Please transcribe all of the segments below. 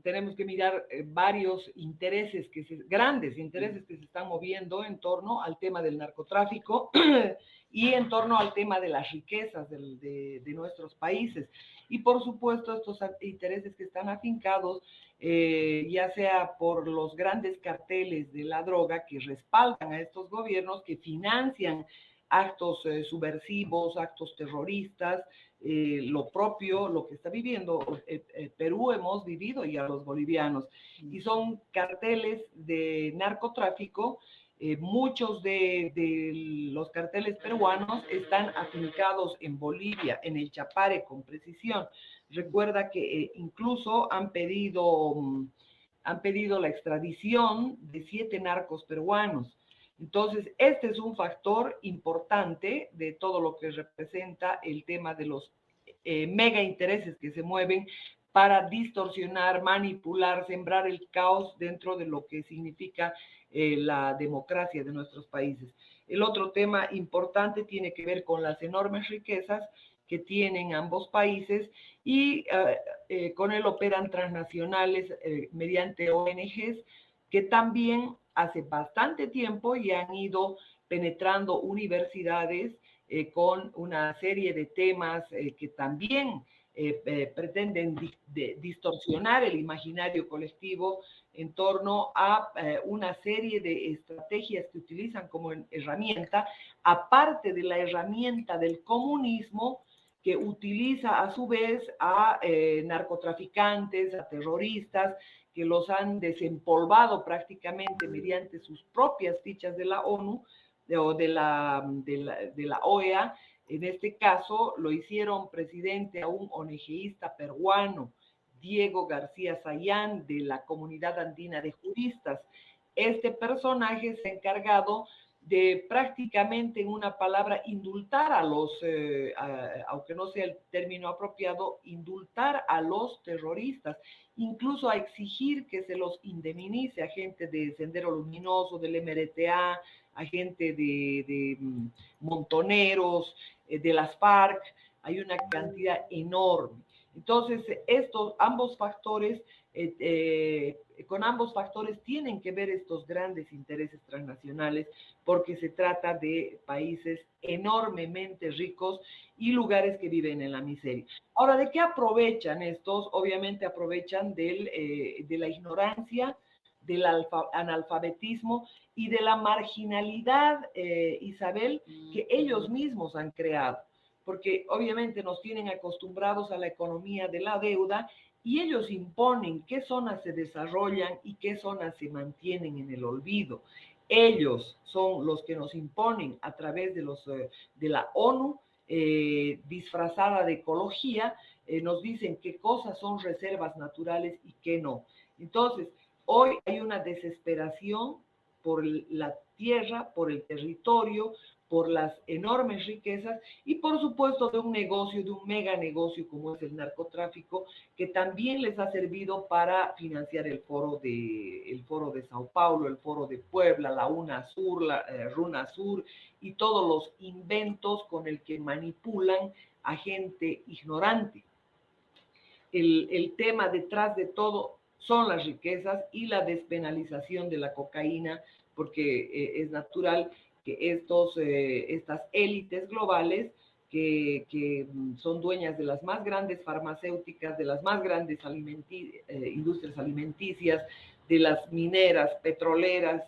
tenemos que mirar varios intereses, grandes intereses que se están moviendo en torno al tema del narcotráfico y en torno al tema de las riquezas de nuestros países. Y por supuesto estos intereses que están afincados, ya sea por los grandes carteles de la droga que respaldan a estos gobiernos, que financian actos subversivos, actos terroristas, lo propio, lo que está viviendo Perú, hemos vivido ya los bolivianos, y son carteles de narcotráfico. Muchos de los carteles peruanos están afincados en Bolivia, en el Chapare con precisión. Recuerda que incluso han pedido la extradición de 7 narcos peruanos. Entonces, este es un factor importante de todo lo que representa el tema de los mega intereses que se mueven para distorsionar, manipular, sembrar el caos dentro de lo que significa la democracia de nuestros países. El otro tema importante tiene que ver con las enormes riquezas que tienen ambos países y con él operan transnacionales mediante ONGs que también hace bastante tiempo ya han ido penetrando universidades con una serie de temas que también pretenden distorsionar el imaginario colectivo en torno a una serie de estrategias que utilizan como herramienta, aparte de la herramienta del comunismo, que utiliza a su vez a narcotraficantes, a terroristas, que los han desempolvado prácticamente mediante sus propias fichas de la ONU o de la OEA. En este caso lo hicieron presidente a un ONGista peruano, Diego García Sayán, de la Comunidad Andina de Juristas. Este personaje se ha encargado de prácticamente, en una palabra, indultar a los, aunque no sea el término apropiado, indultar a los terroristas, incluso a exigir que se los indemnice a gente de Sendero Luminoso, del MRTA, a gente de montoneros, de las FARC. Hay una cantidad enorme. Entonces, ambos factores, con ambos factores tienen que ver estos grandes intereses transnacionales, porque se trata de países enormemente ricos y lugares que viven en la miseria. Ahora, ¿de qué aprovechan estos? Obviamente aprovechan de la ignorancia, del analfabetismo y de la marginalidad, Isabel, que ellos mismos han creado, porque obviamente nos tienen acostumbrados a la economía de la deuda y ellos imponen qué zonas se desarrollan y qué zonas se mantienen en el olvido. Ellos son los que nos imponen a través de la ONU, disfrazada de ecología, nos dicen qué cosas son reservas naturales y qué no. Entonces, hoy hay una desesperación por la tierra, por el territorio, por las enormes riquezas y por supuesto de un negocio, de un mega negocio como es el narcotráfico, que también les ha servido para financiar el foro de Sao Paulo, el foro de Puebla, la UNASUR, la RUNASUR y todos los inventos con el que manipulan a gente ignorante. El tema detrás de todo son las riquezas y la despenalización de la cocaína, porque es natural que estas élites globales que son dueñas de las más grandes farmacéuticas, de las más grandes industrias alimenticias, de las mineras, petroleras,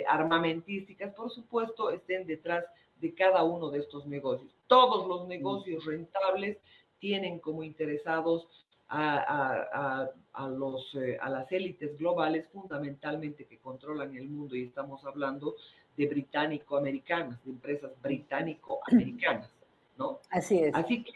armamentísticas, por supuesto, estén detrás de cada uno de estos negocios. Todos los negocios rentables tienen como interesados a las élites globales, fundamentalmente que controlan el mundo, y estamos hablando de británico-americanas, de empresas británico-americanas, ¿no? Así es. Así que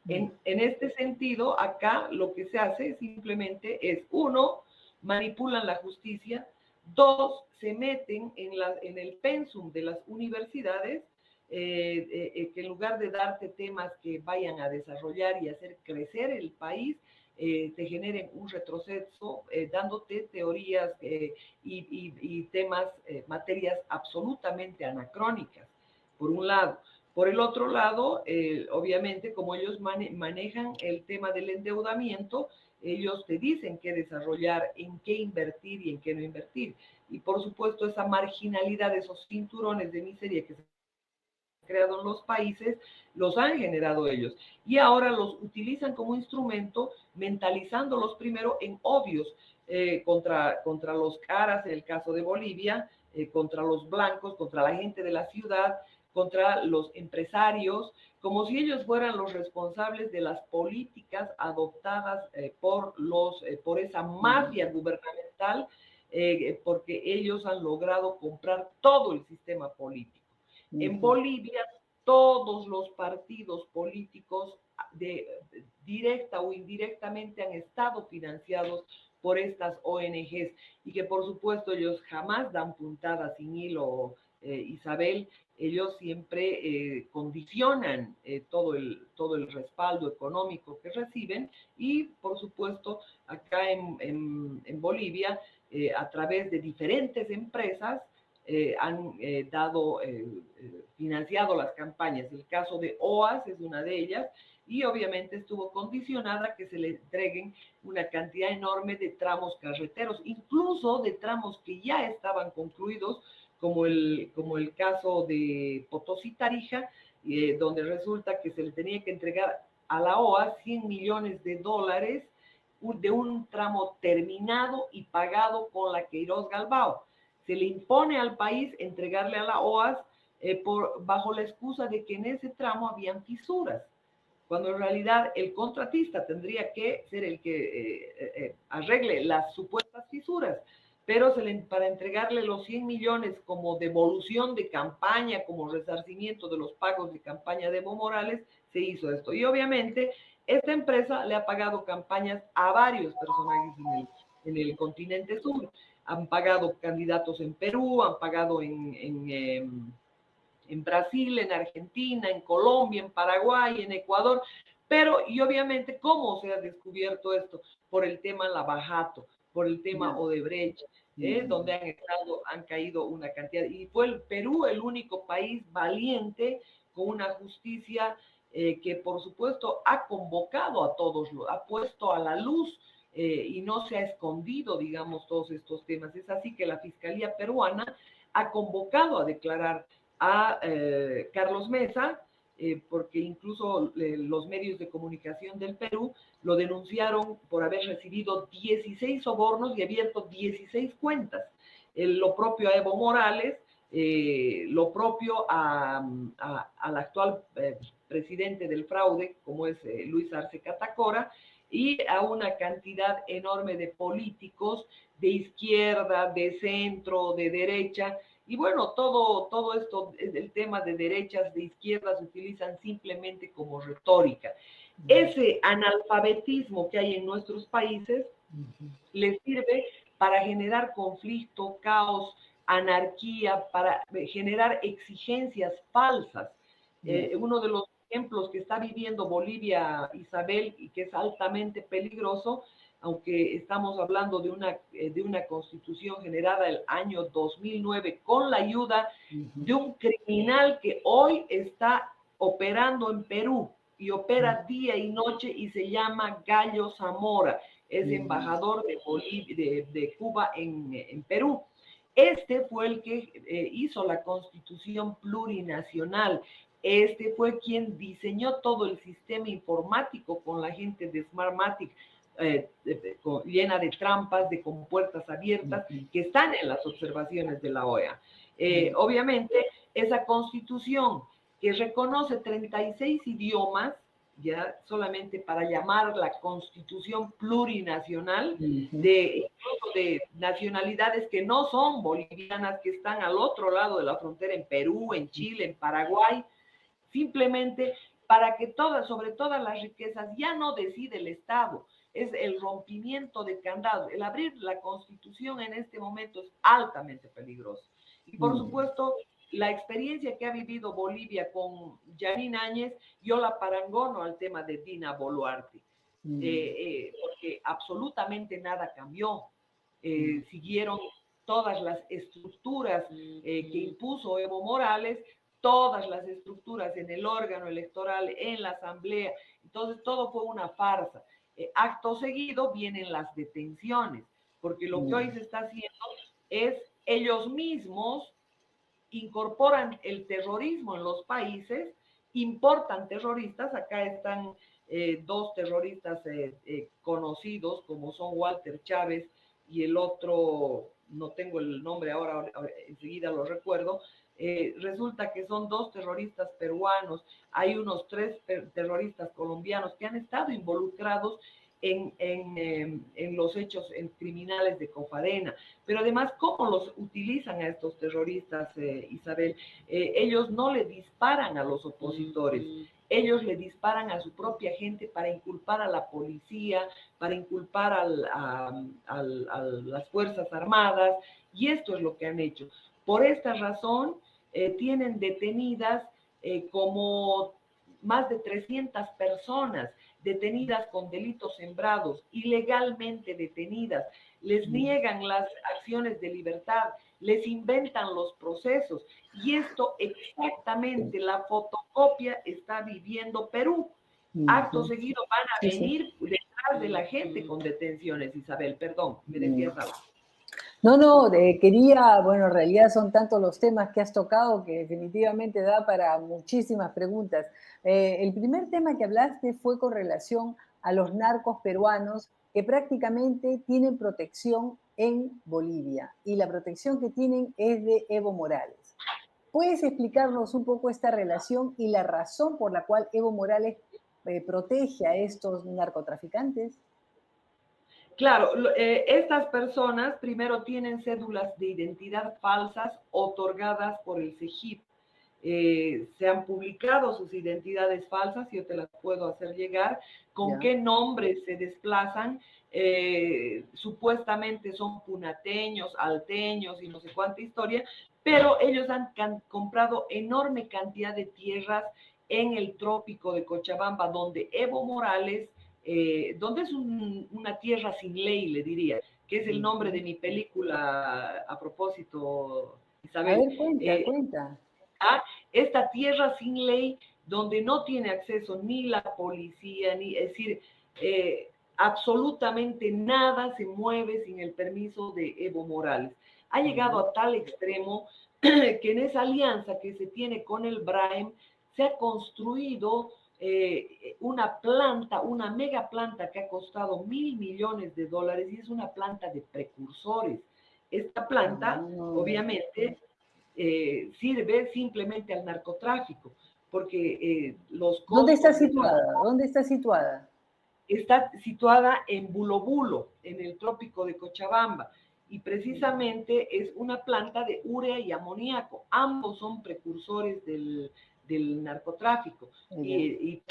en este sentido, acá lo que se hace simplemente es, uno, manipulan la justicia; dos, se meten en el pensum de las universidades, que en lugar de darte temas que vayan a desarrollar y hacer crecer el país, te generen un retroceso, dándote teorías y temas, materias absolutamente anacrónicas, por un lado. Por el otro lado, obviamente, como ellos manejan el tema del endeudamiento, ellos te dicen qué desarrollar, en qué invertir y en qué no invertir. Y por supuesto esa marginalidad, esos cinturones de miseria que se creado en los países, los han generado ellos. Y ahora los utilizan como instrumento, mentalizándolos primero en obvios, contra los caras, en el caso de Bolivia, contra los blancos, contra la gente de la ciudad, contra los empresarios, como si ellos fueran los responsables de las políticas adoptadas por esa mafia gubernamental, porque ellos han logrado comprar todo el sistema político. En Bolivia, todos los partidos políticos directa o indirectamente han estado financiados por estas ONGs y que por supuesto ellos jamás dan puntada sin hilo, Isabel. Ellos siempre condicionan todo el respaldo económico que reciben y por supuesto acá en Bolivia, a través de diferentes empresas, han financiado las campañas. El caso de OAS es una de ellas y obviamente estuvo condicionada a que se le entreguen una cantidad enorme de tramos carreteros, incluso de tramos que ya estaban concluidos, como el caso de Potosí-Tarija, donde resulta que se le tenía que entregar a la OAS 100 millones de dólares de un tramo terminado y pagado con la Queiroz Galbao. Se le impone al país entregarle a la OAS bajo la excusa de que en ese tramo habían fisuras, cuando en realidad el contratista tendría que ser el que arregle las supuestas fisuras, pero para entregarle los 100 millones como devolución de campaña, como resarcimiento de los pagos de campaña de Evo Morales, se hizo esto. Y obviamente esta empresa le ha pagado campañas a varios personajes en el continente sur. Han pagado candidatos en Perú, han pagado en Brasil, en Argentina, en Colombia, en Paraguay, en Ecuador, pero y obviamente, ¿cómo se ha descubierto esto? Por el tema Lavajato, por el tema Odebrecht, donde han caído una cantidad, y fue el Perú el único país valiente con una justicia que por supuesto ha convocado a todos, ha puesto a la luz y no se ha escondido, digamos, todos estos temas. Es así que la Fiscalía peruana ha convocado a declarar a Carlos Mesa, porque incluso los medios de comunicación del Perú lo denunciaron por haber recibido 16 sobornos y abierto 16 cuentas. Lo propio a Evo Morales, lo propio al actual presidente del fraude, como es Luis Arce Catacora, y a una cantidad enorme de políticos de izquierda, de centro, de derecha. Y bueno, todo esto, el tema de derechas, de izquierdas, se utilizan simplemente como retórica. Ese analfabetismo que hay en nuestros países les sirve para generar conflicto, caos, anarquía, para generar exigencias falsas. Uno de los ejemplos que está viviendo Bolivia, Isabel, y que es altamente peligroso, aunque estamos hablando de una constitución generada el año 2009 con la ayuda de un criminal que hoy está operando en Perú y opera día y noche y se llama Gallo Zamora, es embajador de Cuba en Perú. Este fue el que hizo la constitución plurinacional. Este fue quien diseñó todo el sistema informático con la gente de Smartmatic, llena de trampas, de compuertas abiertas, que están en las observaciones de la OEA. Obviamente, esa constitución que reconoce 36 idiomas, ya solamente para llamar la constitución plurinacional, incluso de nacionalidades que no son bolivianas, que están al otro lado de la frontera, en Perú, en Chile, en Paraguay, simplemente para que sobre todas las riquezas ya no decide el Estado, es el rompimiento de candados. El abrir la Constitución en este momento es altamente peligroso. Y por supuesto, la experiencia que ha vivido Bolivia con Janine Áñez, yo la parangono al tema de Dina Boluarte, porque absolutamente nada cambió. Siguieron todas las estructuras que impuso Evo Morales, todas las estructuras en el órgano electoral, en la asamblea. Entonces todo fue una farsa. Acto seguido vienen las detenciones, porque lo que hoy se está haciendo es ellos mismos incorporan el terrorismo en los países, importan terroristas, acá están dos terroristas conocidos como son Walter Chávez y el otro, no tengo el nombre ahora, enseguida lo recuerdo. Resulta que son dos terroristas peruanos, hay unos tres terroristas colombianos que han estado involucrados en los hechos criminales de Cofarena. Pero además, ¿cómo los utilizan a estos terroristas, Isabel? Ellos no le disparan a los opositores, ellos le disparan a su propia gente para inculpar a la policía, para inculpar a las Fuerzas Armadas, y esto es lo que han hecho. Por esta razón, tienen detenidas como más de 300 personas detenidas con delitos sembrados, ilegalmente detenidas, les niegan las acciones de libertad, les inventan los procesos. Y esto exactamente, la fotocopia está viviendo Perú. Acto seguido van a venir detrás de la gente con detenciones. Isabel, perdón, me decías algo. No, quería, bueno, en realidad son tantos los temas que has tocado que definitivamente da para muchísimas preguntas. El primer tema que hablaste fue con relación a los narcos peruanos que prácticamente tienen protección en Bolivia y la protección que tienen es de Evo Morales. ¿Puedes explicarnos un poco esta relación y la razón por la cual Evo Morales protege a estos narcotraficantes? Claro, estas personas primero tienen cédulas de identidad falsas otorgadas por el CEGIP. Se han publicado sus identidades falsas, yo te las puedo hacer llegar, con qué nombres se desplazan, supuestamente son punateños, alteños y no sé cuánta historia, pero ellos han comprado enorme cantidad de tierras en el trópico de Cochabamba, donde Evo Morales, donde es una tierra sin ley, le diría, que es el nombre de mi película a propósito, Isabel. A ver, cuenta. Esta tierra sin ley donde no tiene acceso ni la policía, ni, es decir, absolutamente nada se mueve sin el permiso de Evo Morales. Ha llegado a tal extremo que en esa alianza que se tiene con el Braem se ha construido una planta, una mega planta que ha costado $1.000 millones y es una planta de precursores. Esta planta, obviamente, sirve simplemente al narcotráfico, porque los costos... ¿Dónde está situada? ¿Dónde está situada? Está situada en Bulobulo, en el trópico de Cochabamba, y precisamente es una planta de urea y amoníaco. Ambos son precursores del narcotráfico. Y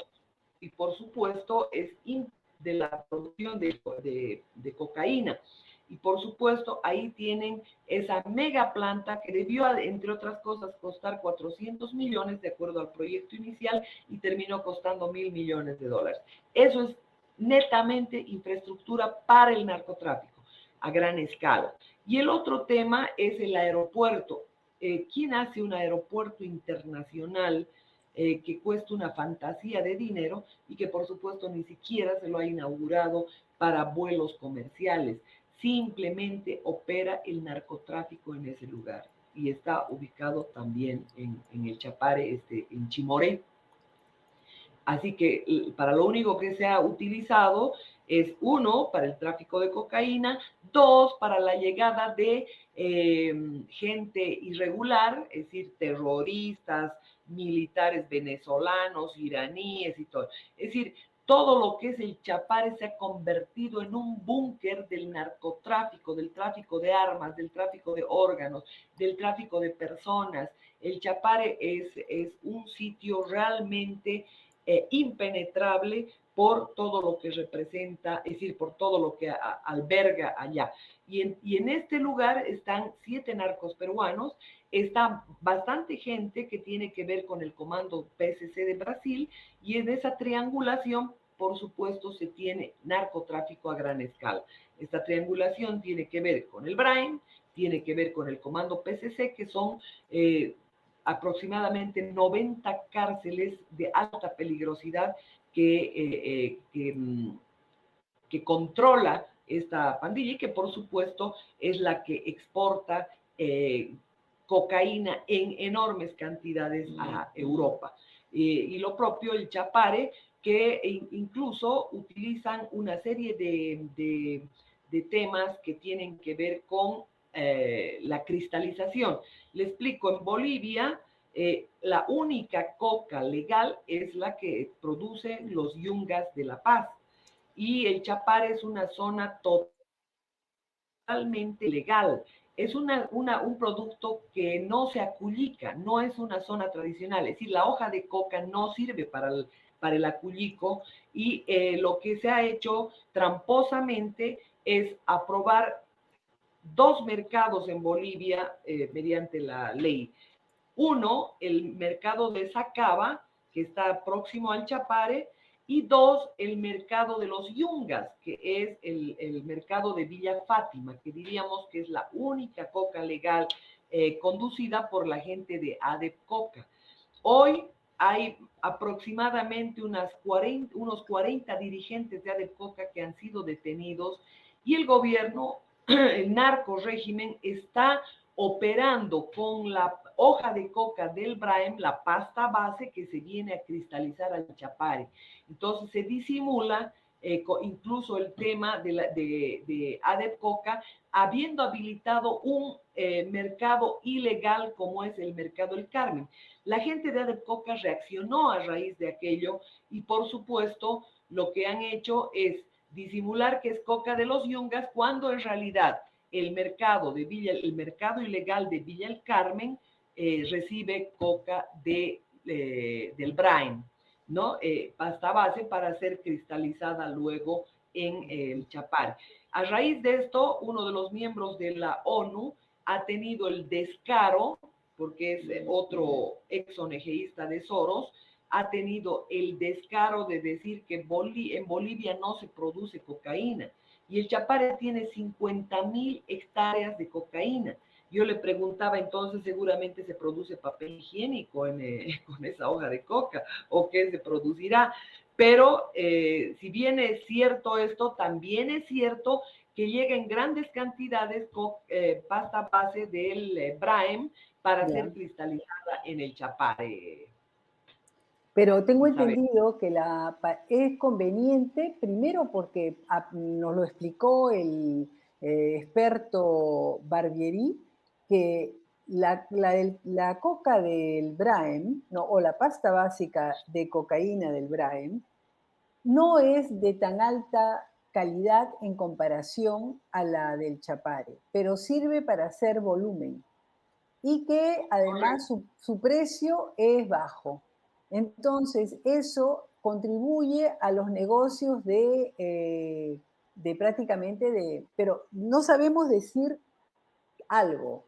por supuesto es de la producción de cocaína. Y por supuesto ahí tienen esa mega planta que debió, entre otras cosas, costar 400 millones de acuerdo al proyecto inicial y terminó costando $1.000 millones. Eso es netamente infraestructura para el narcotráfico a gran escala. Y el otro tema es el aeropuerto. ¿Quién hace un aeropuerto internacional que cuesta una fantasía de dinero y que por supuesto ni siquiera se lo ha inaugurado para vuelos comerciales? Simplemente opera el narcotráfico en ese lugar y está ubicado también en el Chapare, en Chimoré. Así que para lo único que se ha utilizado es, uno, para el tráfico de cocaína, dos, para la llegada de gente irregular, es decir, terroristas, militares venezolanos, iraníes y todo. Es decir, todo lo que es el Chapare se ha convertido en un búnker del narcotráfico, del tráfico de armas, del tráfico de órganos, del tráfico de personas. El Chapare es un sitio realmente impenetrable por todo lo que representa, es decir, por todo lo que alberga allá. Y en este lugar están 7 narcos peruanos, está bastante gente que tiene que ver con el comando PSC de Brasil, y en esa triangulación, por supuesto, se tiene narcotráfico a gran escala. Esta triangulación tiene que ver con el Brain, tiene que ver con el comando PSC, que son aproximadamente 90 cárceles de alta peligrosidad que que controla esta pandilla y que por supuesto es la que exporta cocaína en enormes cantidades a Europa. Y lo propio el chapare, que incluso utilizan una serie de temas que tienen que ver con la cristalización. Le explico, en Bolivia la única coca legal es la que producen los yungas de La Paz y el chapare es una zona totalmente legal. Es un producto que no se acullica, no es una zona tradicional. Es decir, la hoja de coca no sirve para el acullico y lo que se ha hecho tramposamente es aprobar dos mercados en Bolivia mediante la ley. Uno, el mercado de Sacaba, que está próximo al Chapare, y dos, el mercado de los Yungas, que es el mercado de Villa Fátima, que diríamos que es la única coca legal conducida por la gente de ADEP Coca. Hoy hay aproximadamente unos 40 dirigentes de ADEP Coca que han sido detenidos y el gobierno, el narco régimen, está operando con la hoja de coca del Braem, la pasta base que se viene a cristalizar al chapare. Entonces se disimula incluso el tema de ADEP Coca, habiendo habilitado un mercado ilegal como es el mercado del Carmen. La gente de ADEP Coca reaccionó a raíz de aquello y por supuesto lo que han hecho es disimular que es coca de los yungas cuando en realidad el mercado ilegal de Villa El Carmen recibe coca del Brain, ¿no? Pasta base para ser cristalizada luego en el Chapar. A raíz de esto, uno de los miembros de la ONU ha tenido el descaro, porque es otro ex ONGista de Soros, ha tenido el descaro de decir que en Bolivia no se produce cocaína y el Chapare tiene 50.000 hectáreas de cocaína. Yo le preguntaba entonces, seguramente se produce papel higiénico con esa hoja de coca o qué se producirá. Pero si bien es cierto esto, también es cierto que llega en grandes cantidades pasta base del Braem para ser cristalizada en el Chapare. Pero tengo Isabel. entendido que es conveniente, primero porque nos lo explicó el experto Barbieri, que la coca del Braem, ¿no? O la pasta básica de cocaína del Braem, no es de tan alta calidad en comparación a la del Chapare, pero sirve para hacer volumen y que además su precio es bajo. Entonces, eso contribuye a los negocios de prácticamente de... Pero no sabemos decir algo.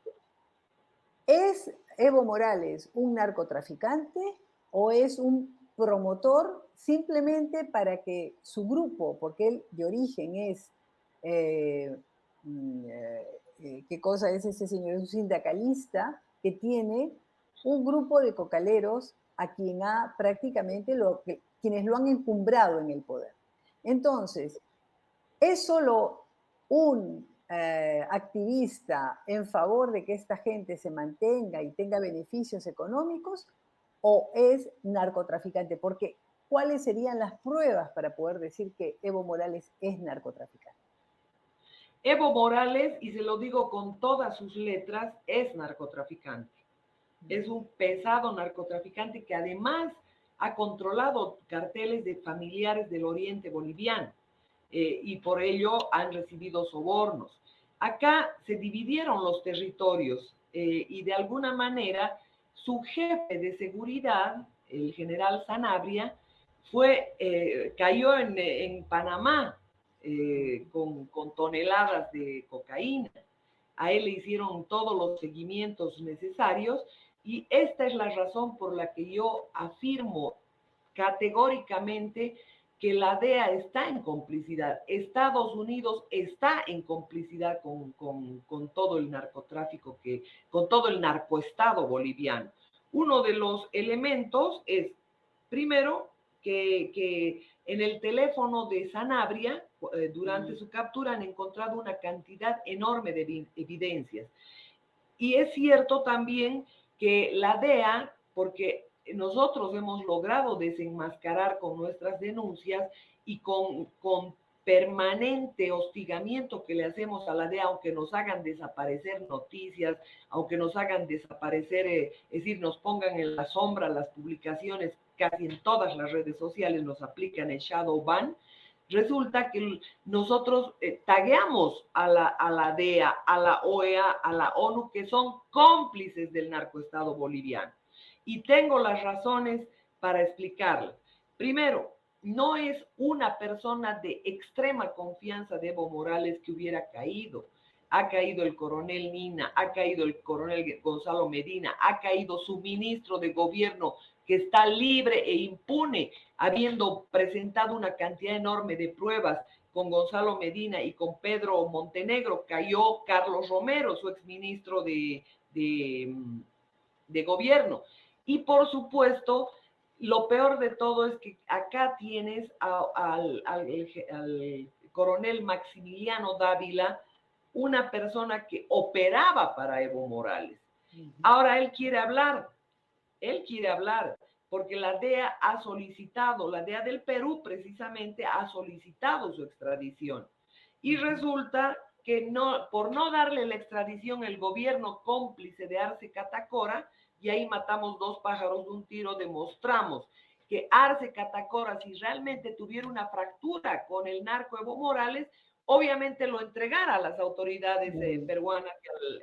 ¿Es Evo Morales un narcotraficante o es un promotor simplemente para que su grupo, porque él de origen es, ¿qué cosa es ese señor? Es un sindicalista que tiene un grupo de cocaleros a quien ha prácticamente quienes lo han encumbrado en el poder. Entonces, ¿es solo un activista en favor de que esta gente se mantenga y tenga beneficios económicos o es narcotraficante? Porque ¿cuáles serían las pruebas para poder decir que Evo Morales es narcotraficante? Evo Morales, y se lo digo con todas sus letras, es narcotraficante. Es un pesado narcotraficante que además ha controlado carteles de familiares del oriente boliviano y por ello han recibido sobornos. Acá se dividieron los territorios y de alguna manera su jefe de seguridad, el general Sanabria, cayó en Panamá con toneladas de cocaína. A él le hicieron todos los seguimientos necesarios y esta es la razón por la que yo afirmo categóricamente que la DEA está en complicidad. Estados Unidos está en complicidad con todo el narcotráfico, con todo el narcoestado boliviano. Uno de los elementos es, primero, que en el teléfono de Sanabria durante su captura han encontrado una cantidad enorme de evidencias. Y es cierto también que la DEA, porque nosotros hemos logrado desenmascarar con nuestras denuncias y con permanente hostigamiento que le hacemos a la DEA, aunque nos hagan desaparecer noticias, aunque nos hagan desaparecer, es decir, nos pongan en la sombra las publicaciones, casi en todas las redes sociales nos aplican el shadow ban. Resulta que nosotros tagueamos a la DEA, a la OEA, a la ONU, que son cómplices del narcoestado boliviano. Y tengo las razones para explicarlas. Primero, no es una persona de extrema confianza de Evo Morales que hubiera caído. Ha caído el coronel Nina, ha caído el coronel Gonzalo Medina, ha caído su ministro de gobierno que está libre e impune, habiendo presentado una cantidad enorme de pruebas con Gonzalo Medina y con Pedro Montenegro. Cayó Carlos Romero, su exministro de gobierno. Y por supuesto, lo peor de todo es que acá tienes al coronel Maximiliano Dávila, una persona que operaba para Evo Morales. Ahora él quiere hablar, porque la DEA ha solicitado, la DEA del Perú precisamente ha solicitado su extradición. Y resulta que no, por no darle la extradición, el gobierno cómplice de Arce Catacora, y ahí matamos dos pájaros de un tiro, demostramos que Arce Catacora, si realmente tuviera una fractura con el narco Evo Morales, obviamente lo entregara a las autoridades peruanas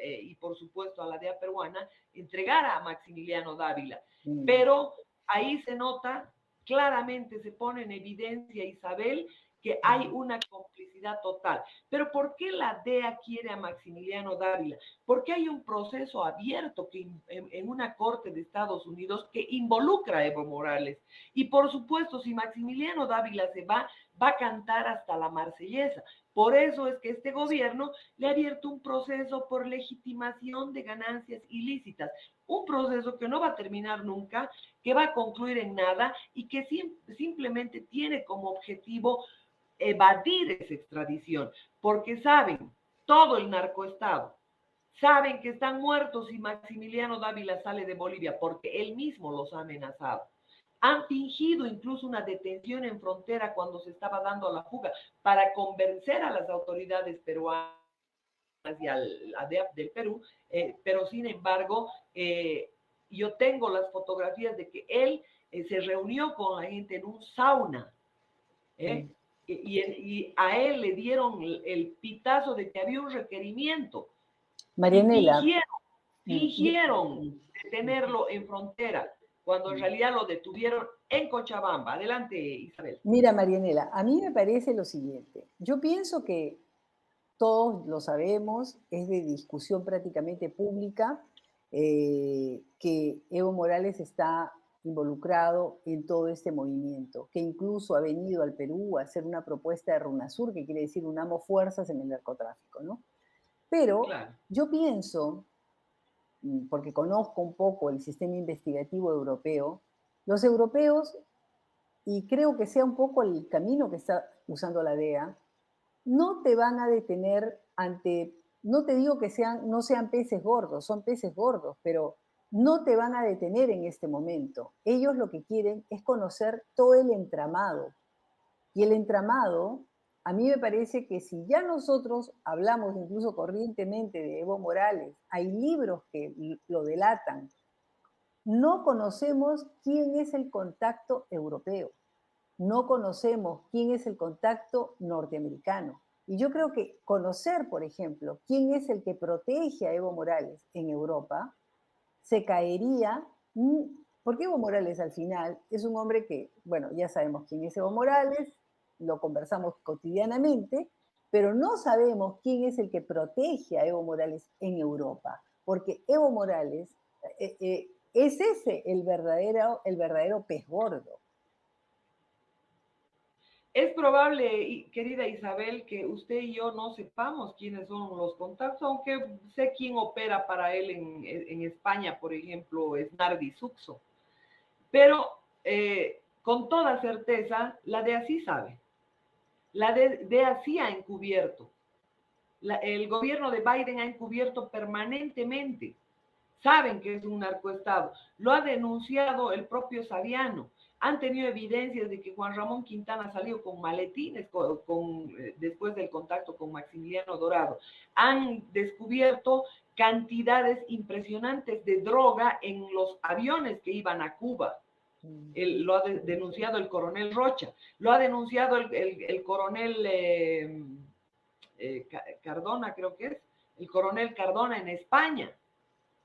y por supuesto a la DEA peruana, entregara a Maximiliano Dávila. Pero ahí se nota claramente, se pone en evidencia, Isabel, que hay una complicidad total. Pero ¿por qué la DEA quiere a Maximiliano Dávila? Porque hay un proceso abierto que, en una corte de Estados Unidos que involucra a Evo Morales. Y por supuesto, si Maximiliano Dávila se va a cantar hasta la Marsellesa. Por eso es que este gobierno le ha abierto un proceso por legitimación de ganancias ilícitas, un proceso que no va a terminar nunca, que va a concluir en nada y que simplemente tiene como objetivo evadir esa extradición, porque saben, todo el narcoestado, saben que están muertos si Maximiliano Dávila sale de Bolivia, porque él mismo los ha amenazado. Han fingido incluso una detención en frontera cuando se estaba dando la fuga para convencer a las autoridades peruanas y a la DEA del Perú, pero sin embargo, yo tengo las fotografías de que él se reunió con la gente en un sauna, y a él le dieron el pitazo de que había un requerimiento. Marianela. Fingieron detenerlo en frontera, cuando en realidad lo detuvieron en Cochabamba. Adelante, Isabel. Mira, Marianela, a mí me parece lo siguiente. Yo pienso que todos lo sabemos, es de discusión prácticamente pública, que Evo Morales está involucrado en todo este movimiento, que incluso ha venido al Perú a hacer una propuesta de RUNASUR, que quiere decir unamos fuerzas en el narcotráfico, ¿no? Pero claro, yo pienso, porque conozco un poco el sistema investigativo europeo, los europeos, y creo que sea un poco el camino que está usando la DEA, no te van a detener ante, no te digo que no sean peces gordos, son peces gordos, pero no te van a detener en este momento. Ellos lo que quieren es conocer todo el entramado. Y el entramado, a mí me parece que si ya nosotros hablamos incluso corrientemente de Evo Morales, hay libros que lo delatan, no conocemos quién es el contacto europeo, no conocemos quién es el contacto norteamericano. Y yo creo que conocer, por ejemplo, quién es el que protege a Evo Morales en Europa, se caería, porque Evo Morales al final es un hombre que, bueno, ya sabemos quién es Evo Morales, lo conversamos cotidianamente, pero no sabemos quién es el que protege a Evo Morales en Europa, porque Evo Morales es ese el verdadero pez gordo. Es probable, querida Isabel, que usted y yo no sepamos quiénes son los contactos, aunque sé quién opera para él en España, por ejemplo, es Nardi Suxo. Pero con toda certeza, la DEA sí sabe. La DEA sí ha encubierto. El gobierno de Biden ha encubierto permanentemente. Saben que es un narcoestado. Lo ha denunciado el propio Saviano. Han tenido evidencias de que Juan Ramón Quintana salió con maletines después del contacto con Maximiliano Dorado. Han descubierto cantidades impresionantes de droga en los aviones que iban a Cuba. Lo ha denunciado el coronel Rocha, lo ha denunciado el coronel Cardona, creo que es, el coronel Cardona en España.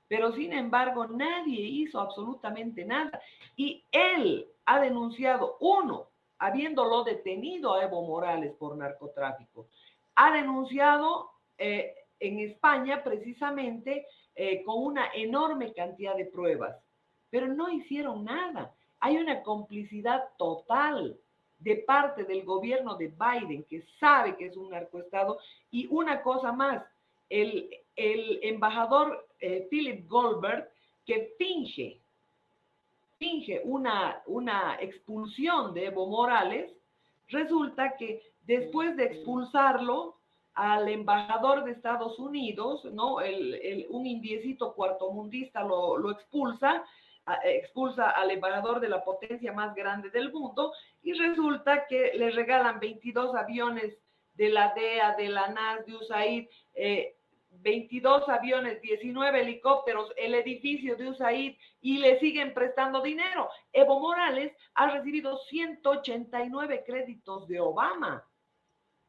Pero sin embargo, nadie hizo absolutamente nada. Y él ha denunciado, uno, habiéndolo detenido a Evo Morales por narcotráfico, ha denunciado en España precisamente con una enorme cantidad de pruebas, pero no hicieron nada. Hay una complicidad total de parte del gobierno de Biden, que sabe que es un narcoestado. Y una cosa más, el embajador Philip Goldberg, que finge una expulsión de Evo Morales, resulta que después de expulsarlo al embajador de Estados Unidos, ¿no? Un indiecito cuartomundista lo expulsa al embajador de la potencia más grande del mundo, y resulta que le regalan 22 aviones de la DEA, de la NAS, de USAID, 22 aviones, 19 helicópteros, el edificio de USAID, y le siguen prestando dinero. Evo Morales ha recibido 189 créditos de Obama.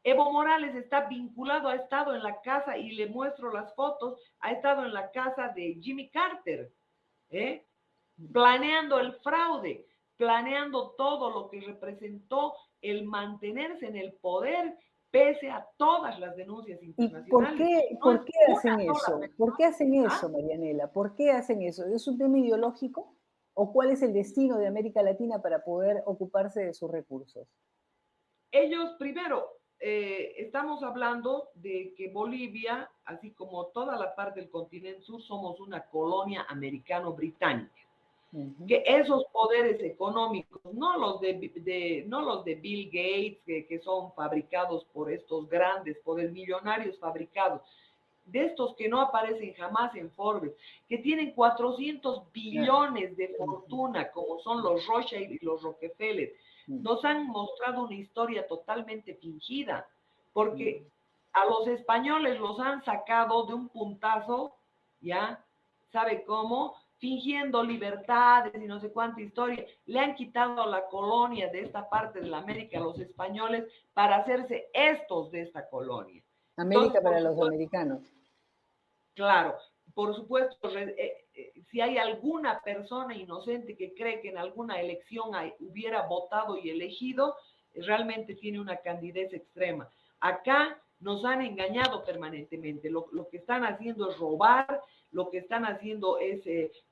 Evo Morales está vinculado, ha estado en la casa, y le muestro las fotos, ha estado en la casa de Jimmy Carter, planeando el fraude, planeando todo lo que representó el mantenerse en el poder pese a todas las denuncias ¿Y internacionales. No es por qué hacen una sola eso? ¿Por persona. qué hacen ¿Ah? eso, Marianela? ¿Por qué hacen eso? ¿Es un tema ideológico? ¿O cuál es el destino de América Latina para poder ocuparse de sus recursos? Ellos, primero, estamos hablando de que Bolivia, así como toda la parte del continente sur, somos una colonia americano-británica. Que esos poderes económicos, no los de Bill Gates, que son fabricados por estos grandes poderes millonarios fabricados, de estos que no aparecen jamás en Forbes, que tienen 400 billones de fortuna, como son los Rothschild y los Rockefeller, nos han mostrado una historia totalmente fingida, porque a los españoles los han sacado de un puntazo, ¿ya? ¿Sabe cómo? Fingiendo libertades y no sé cuánta historia. Le han quitado la colonia de esta parte de la América a los españoles para hacerse estos de esta colonia. Entonces, América por para los supuesto, americanos. claro, por supuesto, si hay alguna persona inocente que cree que en alguna elección hubiera votado y elegido, realmente tiene una candidez extrema. Acá nos han engañado permanentemente. Lo que están haciendo es robar, lo que están haciendo es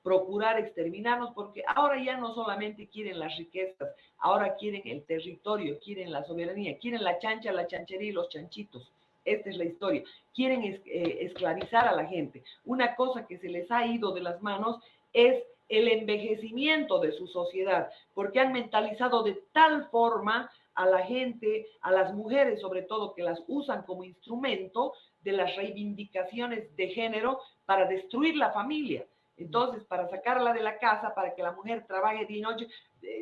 procurar exterminarnos, porque ahora ya no solamente quieren las riquezas, ahora quieren el territorio, quieren la soberanía, quieren la chancha, la chanchería y los chanchitos. Esta es la historia. Quieren esclavizar a la gente. Una cosa que se les ha ido de las manos es el envejecimiento de su sociedad, porque han mentalizado de tal forma a la gente, a las mujeres sobre todo, que las usan como instrumento de las reivindicaciones de género para destruir la familia. Entonces, para sacarla de la casa, para que la mujer trabaje día y noche,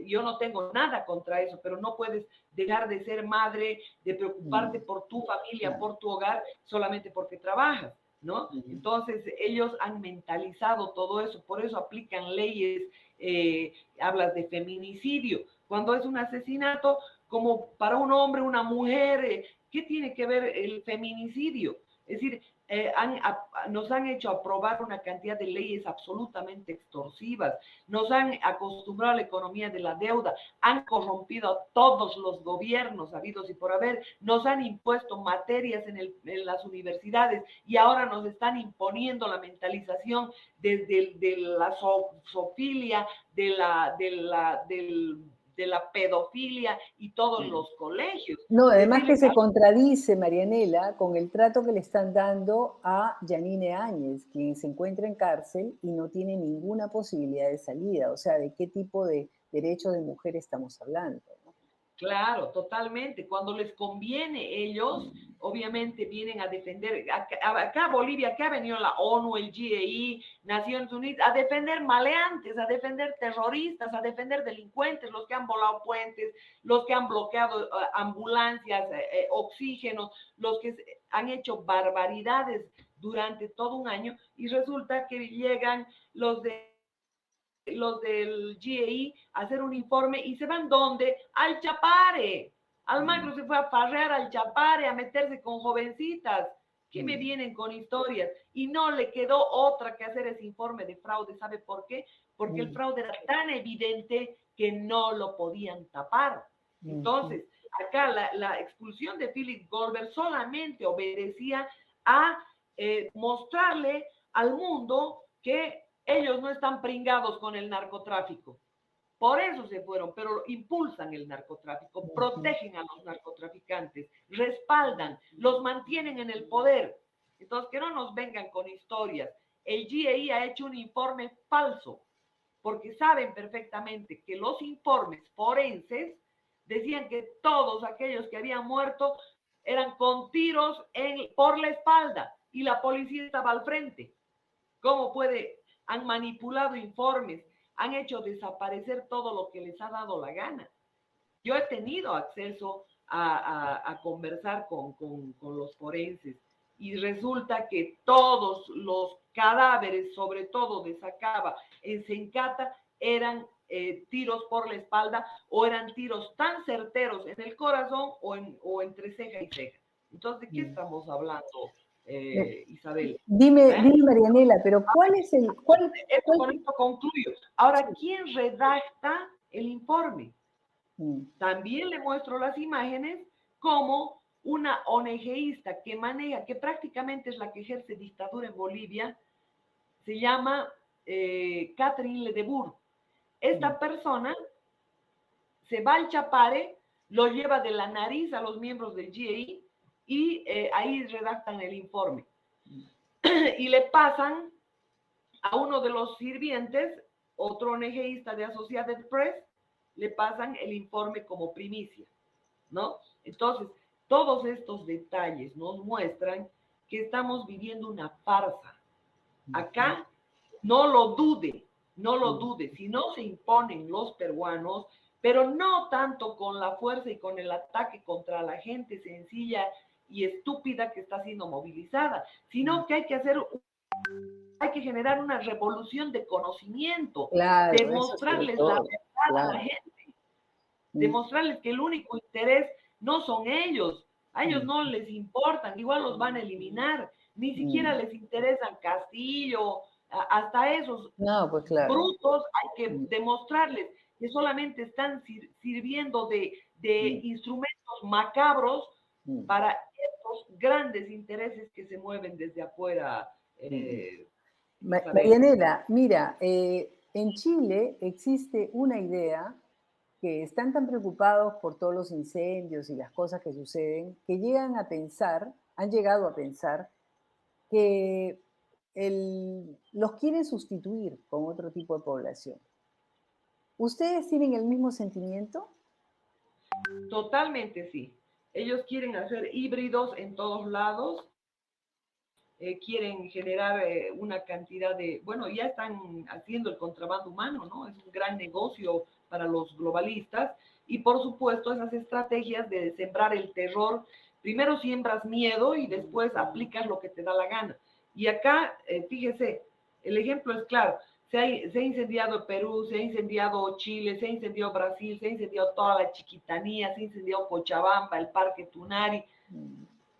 yo no tengo nada contra eso, pero no puedes dejar de ser madre, de preocuparte por tu familia, por tu hogar, solamente porque trabajas, ¿no? Entonces, ellos han mentalizado todo eso, por eso aplican leyes, hablas de feminicidio, cuando es un asesinato, como para un hombre, una mujer, ¿qué tiene que ver el feminicidio? Es decir, nos han hecho aprobar una cantidad de leyes absolutamente extorsivas, nos han acostumbrado a la economía de la deuda, han corrompido a todos los gobiernos habidos y por haber, nos han impuesto materias en las universidades, y ahora nos están imponiendo la mentalización de la zoofilia, de la pedofilia y todos los colegios. No, además que Decirle se contradice, Marianela, con el trato que le están dando a Yanine Áñez, quien se encuentra en cárcel y no tiene ninguna posibilidad de salida. O sea, ¿de qué tipo de derecho de mujer estamos hablando? ¿No? Claro, totalmente. Cuando les conviene ellos, obviamente vienen a defender. Acá Bolivia, acá ha venido la ONU, el GIEI, Naciones Unidas, a defender maleantes, a defender terroristas, a defender delincuentes, los que han volado puentes, los que han bloqueado ambulancias, oxígenos, los que han hecho barbaridades durante todo un año y resulta que llegan los del GAI a hacer un informe y se van ¿dónde? Al Chapare. Almagro se fue a farrear al Chapare, a meterse con jovencitas que me vienen con historias y no le quedó otra que hacer ese informe de fraude. ¿Sabe por qué? Porque el fraude era tan evidente que no lo podían tapar. Entonces, acá la expulsión de Philip Goldberg solamente obedecía a mostrarle al mundo que ellos no están pringados con el narcotráfico. Por eso se fueron, pero impulsan el narcotráfico, protegen a los narcotraficantes, respaldan, los mantienen en el poder. Entonces, que no nos vengan con historias. El GIEI ha hecho un informe falso, porque saben perfectamente que los informes forenses decían que todos aquellos que habían muerto eran con tiros por la espalda y la policía estaba al frente. ¿Cómo puede? Han manipulado informes, han hecho desaparecer todo lo que les ha dado la gana. Yo he tenido acceso a conversar con los forenses y resulta que todos los cadáveres, sobre todo de Sacaba en Sencata, eran tiros por la espalda o eran tiros tan certeros en el corazón o entre ceja y ceja. Entonces, ¿de qué estamos hablando, Isabel? Dime, Marianela, pero ¿cuál es el...? Con esto concluyo. Ahora, ¿quién redacta el informe? También le muestro las imágenes como una ONGista que maneja, que prácticamente es la que ejerce dictadura en Bolivia, se llama Catherine Ledebour. Esta persona se va al Chapare, lo lleva de la nariz a los miembros del GIEI y ahí redactan el informe. Y le pasan a uno de los sirvientes, otro ONGista de Associated Press, le pasan el informe como primicia, ¿no? Entonces, todos estos detalles nos muestran que estamos viviendo una farsa. Acá, no lo dude, no lo dude, si no se imponen los peruanos, pero no tanto con la fuerza y con el ataque contra la gente sencilla y estúpida que está siendo movilizada, sino que hay que generar una revolución de conocimiento, Claro, demostrarles la verdad a la gente, demostrarles que el único interés no son ellos, a ellos no les importan, igual los van a eliminar, ni siquiera les interesan Castillo, hasta esos no, pues claro. brutos hay que demostrarles que solamente están sirviendo de instrumentos macabros para estos grandes intereses que se mueven desde afuera. Marianela, mira, en Chile existe una idea que están tan preocupados por todos los incendios y las cosas que suceden, que llegan a pensar, han llegado a pensar, que los quieren sustituir con otro tipo de población. ¿Ustedes tienen el mismo sentimiento? Totalmente sí. Ellos quieren hacer híbridos en todos lados, quieren generar una cantidad de, bueno, ya están haciendo el contrabando humano, ¿no? Es un gran negocio para los globalistas y por supuesto esas estrategias de sembrar el terror, primero siembras miedo y después aplicas lo que te da la gana. Y acá, fíjese, el ejemplo es claro, se ha incendiado Perú, se ha incendiado Chile, se ha incendiado Brasil, se ha incendiado toda la Chiquitanía, se ha incendiado Cochabamba, el Parque Tunari,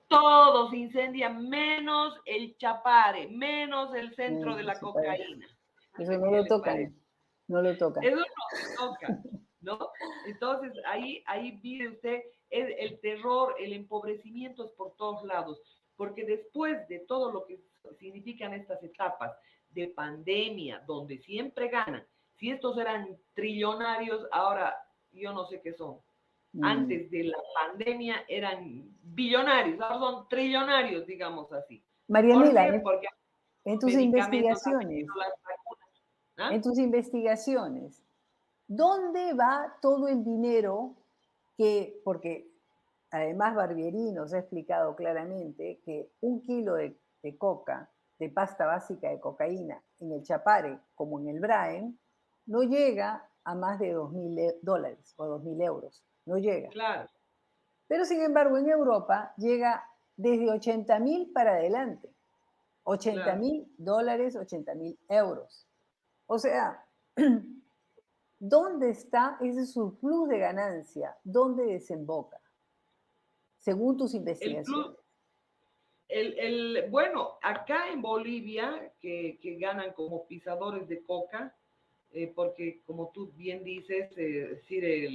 todo se incendia, menos el Chapare, menos el centro de la cocaína. Eso no lo tocan, no lo tocan. Eso no toca, ¿no? Entonces, ahí vive usted el terror, el empobrecimiento es por todos lados, porque después de todo lo que significan estas etapas de pandemia, donde siempre ganan, si estos eran trillonarios, ahora yo no sé qué son. Antes de la pandemia eran billonarios, ahora son trillonarios, digamos así. Marianela, ¿Por qué? Porque en tus investigaciones, ¿Ah? en tus investigaciones, ¿dónde va todo el dinero porque además Barbieri nos ha explicado claramente que 1 kilo de coca, de pasta básica de cocaína, en el Chapare como en el Braen, no llega a más de $2.000 o 2.000 euros, no llega. Claro, Pero sin embargo en Europa llega desde 80.000 para adelante, ochenta claro. mil dólares, 80.000 euros. O sea, ¿dónde está ese surplus de ganancia? ¿Dónde desemboca? Según tus El plus, investigaciones. bueno, acá en Bolivia, que ganan como pisadores de coca, porque como tú bien dices, es decir,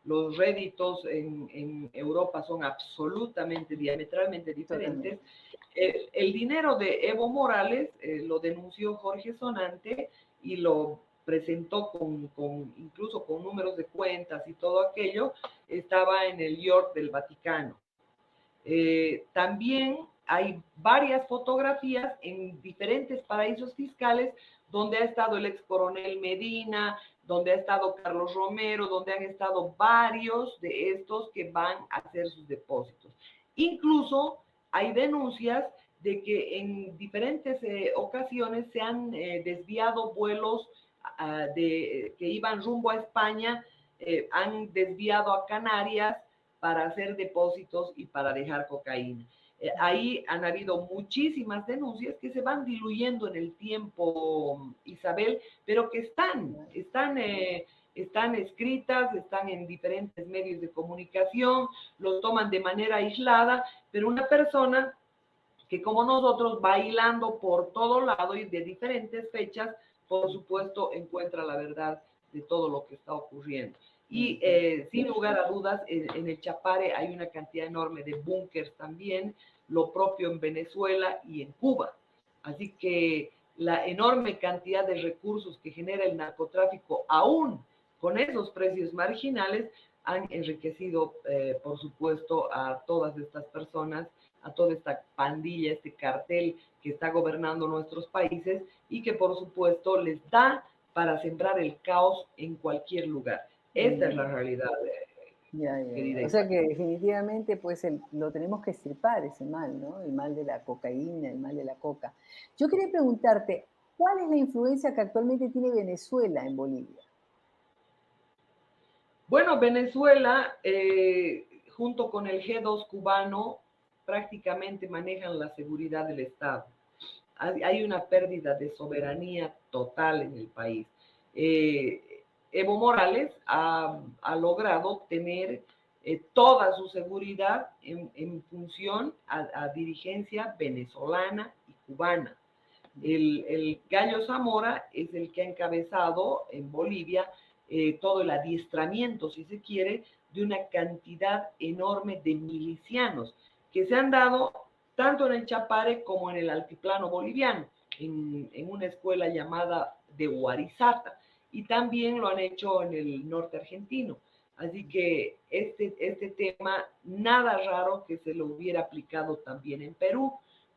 los réditos en Europa son absolutamente, diametralmente diferentes. Totalmente. El dinero de Evo Morales lo denunció Jorge Sonante y lo presentó incluso con números de cuentas y todo aquello, estaba en el York del Vaticano. También hay varias fotografías en diferentes paraísos fiscales donde ha estado el ex coronel Medina, donde ha estado Carlos Romero, donde han estado varios de estos que van a hacer sus depósitos. Incluso hay denuncias de que en diferentes ocasiones se han desviado vuelos que iban rumbo a España, han desviado a Canarias para hacer depósitos y para dejar cocaína. Ahí han habido muchísimas denuncias que se van diluyendo en el tiempo, Isabel, pero que están escritas, están en diferentes medios de comunicación, lo toman de manera aislada, pero una persona que como nosotros va hilando por todo lado y de diferentes fechas, por supuesto, encuentra la verdad de todo lo que está ocurriendo. Y sin lugar a dudas, en el Chapare hay una cantidad enorme de búnkers también, lo propio en Venezuela y en Cuba. Así que la enorme cantidad de recursos que genera el narcotráfico, aún con esos precios marginales, han enriquecido, por supuesto, a todas estas personas, a toda esta pandilla, este cartel que está gobernando nuestros países y que por supuesto les da para sembrar el caos en cualquier lugar. Esta es la Mm, realidad, ya, ya, querida ya. O sea Isabel. que definitivamente pues lo tenemos que extirpar ese mal, ¿no? El mal de la cocaína, el mal de la coca. Yo quería preguntarte, ¿cuál es la influencia que actualmente tiene Venezuela en Bolivia? Bueno, Venezuela, junto con el G2 cubano, prácticamente manejan la seguridad del Estado. Hay una pérdida de soberanía total en el país. Evo Morales ha logrado tener toda su seguridad en función a dirigencia venezolana y cubana. El Gallo Zamora es el que ha encabezado en Bolivia todo el adiestramiento, si se quiere, de una cantidad enorme de milicianos que se han dado tanto en el Chapare como en el altiplano boliviano, en una escuela llamada de Huarizata, y también lo han hecho en el norte argentino. Así que este tema, nada raro que se lo hubiera aplicado también en Perú,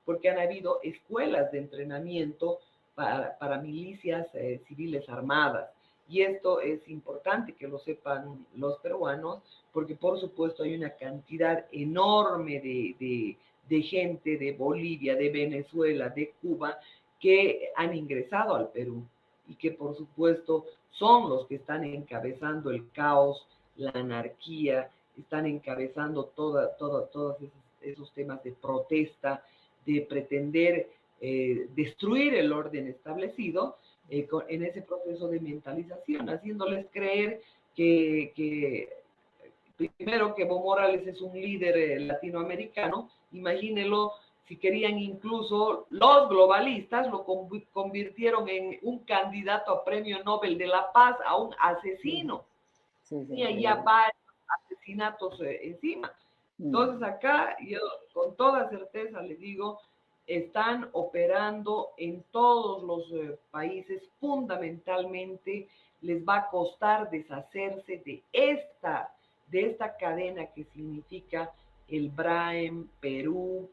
porque han habido escuelas de entrenamiento para milicias civiles armadas. Y esto es importante que lo sepan los peruanos, porque por supuesto hay una cantidad enorme de gente de Bolivia, de Venezuela, de Cuba, que han ingresado al Perú y que por supuesto son los que están encabezando el caos, la anarquía, están encabezando todos esos temas de protesta, de pretender destruir el orden establecido en ese proceso de mentalización, haciéndoles creer que primero que Evo Morales es un líder latinoamericano, imagínelo si querían incluso los globalistas lo convirtieron en un candidato a premio Nobel de la Paz, a un Sí, asesino. sí, sí, Tenía ya increíble. varios asesinatos encima. Entonces Mm, acá yo con toda certeza les digo, están operando en todos los países, fundamentalmente les va a costar deshacerse de esta cadena que significa el Braem, Perú,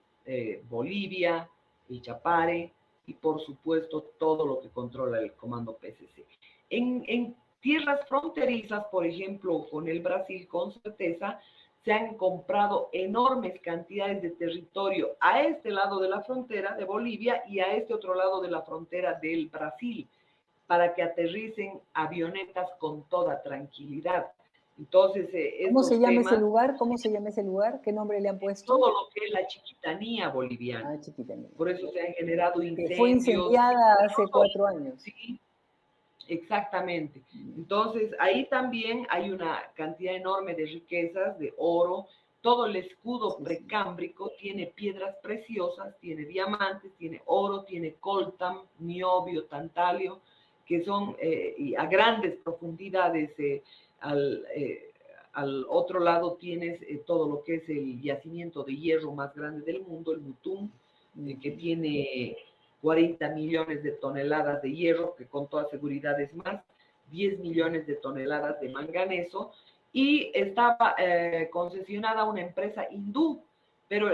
Bolivia, el Chapare y por supuesto todo lo que controla el comando PCC. En Tierras fronterizas, por ejemplo, con el Brasil, con certeza, se han comprado enormes cantidades de territorio a este lado de la frontera de Bolivia y a este otro lado de la frontera del Brasil, para que aterricen avionetas con toda tranquilidad. Entonces, ¿Cómo se estos llama ese temas, lugar? ¿Cómo se llama ese lugar? ¿Qué nombre le han puesto? todo lo que es la chiquitanía boliviana. Ah, Chiquitanía. Por eso se han generado Que fue incendios, incendiada hace incluso, 4 años. sí, exactamente. Mm, Entonces, ahí también hay una cantidad enorme de riquezas, de oro. Todo el escudo sí, sí. precámbrico tiene piedras preciosas, tiene diamantes, tiene oro, tiene coltan, niobio, tantalio, que son y a grandes profundidades. Al, eh, Al otro lado tienes todo lo que es el yacimiento de hierro más grande del mundo, el Mutum, que Ujú. tiene 40 millones de toneladas de hierro, que con toda seguridad es más, 10 millones de toneladas de manganeso, y estaba concesionada a una empresa hindú, pero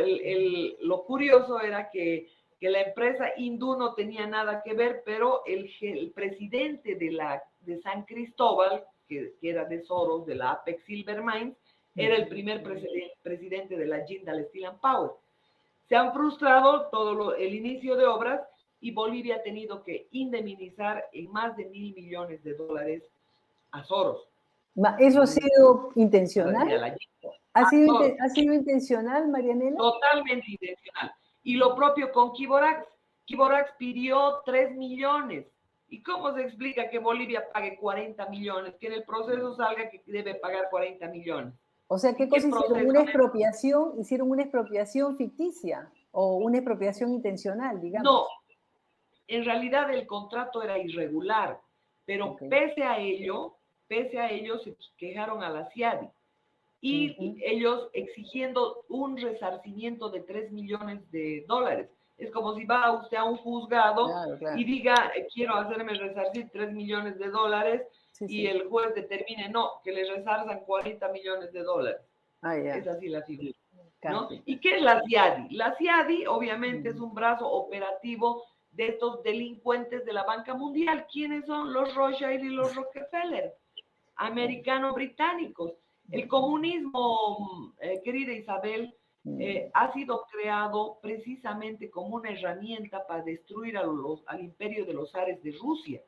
lo curioso era que la empresa hindú no tenía nada que ver, pero el presidente de San Cristóbal, que era de Soros, de la Apex Silver Mines, era el primer presidente de la Jindal Steel and Power. Se han frustrado el inicio de obras y Bolivia ha tenido que indemnizar en más de $1.000 millones a Soros. ¿Eso ha En, sido intencional? a la, ¿Ha a sido, Soros. ha sido intencional, Marianela? Totalmente intencional. Y lo propio con Kiborax. Kiborax pidió 3 millones. ¿Y cómo se explica que Bolivia pague 40 millones? Que en el proceso salga que debe pagar 40 millones. O sea, ¿qué ¿Y qué cosa hicieron? proceso? ¿Una expropiación? ¿Hicieron una expropiación ficticia? ¿O una expropiación intencional, No, digamos? en realidad el contrato era irregular, pero Ok. pese a ello se quejaron a la CIADI y Ujú. ellos exigiendo un resarcimiento de $3 millones. Es como si va usted a un juzgado Claro, y claro. diga, quiero hacerme resarcir $3 millones Sí, y sí. el juez determine, no, que le resarzan $40 millones. Ah, Es ya. así la figura, ¿no? Capita. ¿Y qué es la CIADI? La CIADI obviamente es Mm. un brazo operativo de estos delincuentes de la banca mundial. ¿Quiénes son? Los Rothschild y los Rockefeller, americano-británicos. El comunismo, querida Isabel, Mm. ha sido creado precisamente como una herramienta para destruir al imperio de los zares de Rusia.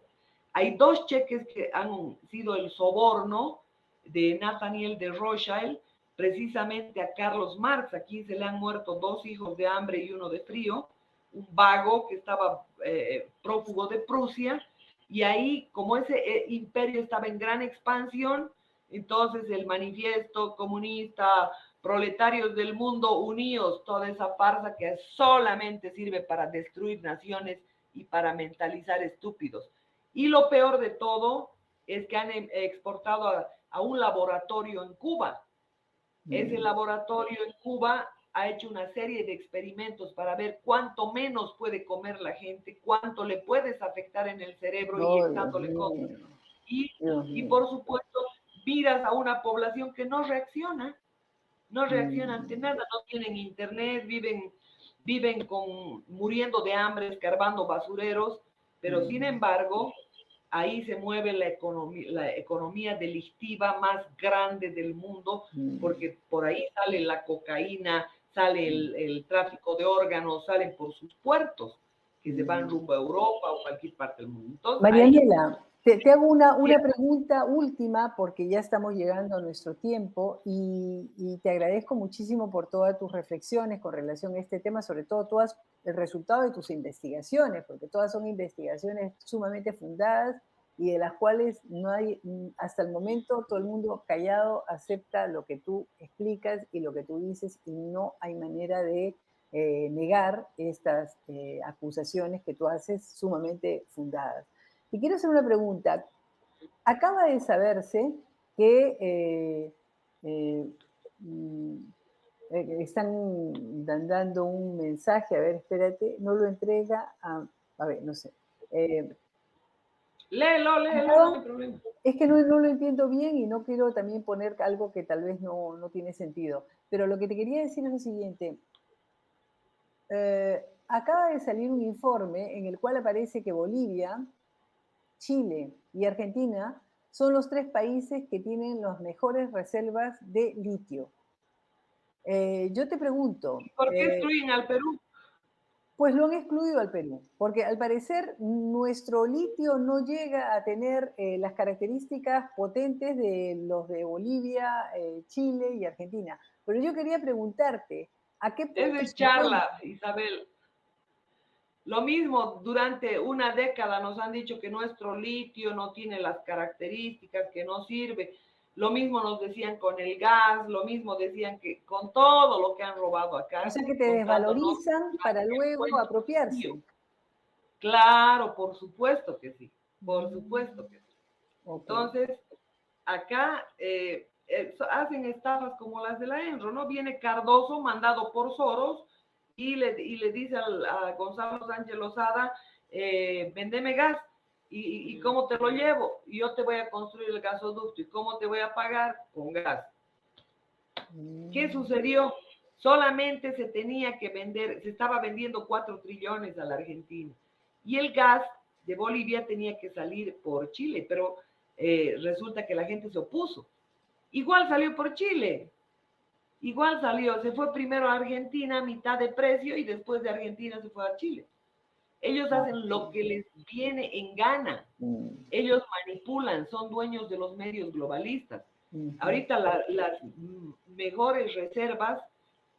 Hay dos cheques que han sido el soborno de Nathaniel de Rothschild, precisamente a Carlos Marx. Aquí se le han muerto 2 hijos de hambre y uno de frío, un vago que estaba prófugo de Prusia, y ahí, como ese imperio estaba en gran expansión, entonces el manifiesto comunista, proletarios del mundo unidos, toda esa farsa que solamente sirve para destruir naciones y para mentalizar estúpidos. Y lo peor de todo es que han exportado a un laboratorio en Cuba. Ese Mm. laboratorio en Cuba ha hecho una serie de experimentos para ver cuánto menos puede comer la gente, cuánto le puedes afectar en el cerebro Oh, Dios inyectándole cosas. mío. Y, Dios y mío. por supuesto, miras a una población que no reacciona ante Mm. nada, no tienen internet, viven muriendo de hambre, escarbando basureros, pero sin Mm. embargo, ahí se mueve la economía delictiva más grande del mundo, Mm. porque por ahí sale la cocaína, sale el tráfico de órganos, salen por sus puertos, que se van Mm. rumbo a Europa o cualquier parte del mundo. Entonces, ahí Marianela, te hago sí, una pregunta última porque ya estamos llegando a nuestro tiempo y te agradezco muchísimo por todas tus reflexiones con relación a este tema, sobre todo todas el resultado de tus investigaciones, porque todas son investigaciones sumamente fundadas y de las cuales no hay, hasta el momento todo el mundo callado acepta lo que tú explicas y lo que tú dices y no hay manera de negar estas acusaciones que tú haces sumamente fundadas. Y quiero hacer una pregunta. Acaba de saberse que eh, mm, están dando un mensaje, a ver, espérate, no lo entrega a ver, no sé. Eh, léelo, no hay acaban- problema. es que no lo entiendo bien y no quiero también poner algo que tal vez no tiene sentido. Pero lo que te quería decir es lo siguiente. Acaba de salir un informe en el cual aparece que Bolivia, Chile y Argentina son los 3 países que tienen las mejores reservas de litio. Yo te pregunto, ¿Y por qué excluyen al Perú? pues lo han excluido al Perú, porque al parecer nuestro litio no llega a tener las características potentes de los de Bolivia, Chile y Argentina. Pero yo quería preguntarte, ¿a qué Eso punto es se encuentra? charla, Isabel. Lo mismo, durante una década nos han dicho que nuestro litio no tiene las características, que no sirve. Lo mismo nos decían con el gas, lo mismo decían que con todo lo que han robado O acá, sea que te contándonos desvalorizan para el luego cuento mío. apropiarse. Claro, por supuesto que sí, por Mm, supuesto que sí. ok. Entonces, acá hacen estafas como las de la Enro, ¿no? Viene Cardoso, mandado por Soros, y le dice a Gonzalo Sánchez Lozada, vendeme gas, y cómo te lo llevo, y yo te voy a construir el gasoducto, y cómo te voy a pagar con gas. ¿Qué Mm, sucedió? Solamente se tenía que vender, se estaba vendiendo 4 trillones a la Argentina, y el gas de Bolivia tenía que salir por Chile, pero resulta que la gente se opuso. Igual salió por Chile, igual salió, se fue primero a Argentina a mitad de precio y después de Argentina se fue a Chile. Ellos hacen lo que les viene en gana. mm, Ellos manipulan, son dueños de los medios globalistas. ujú, Ahorita las mejores reservas,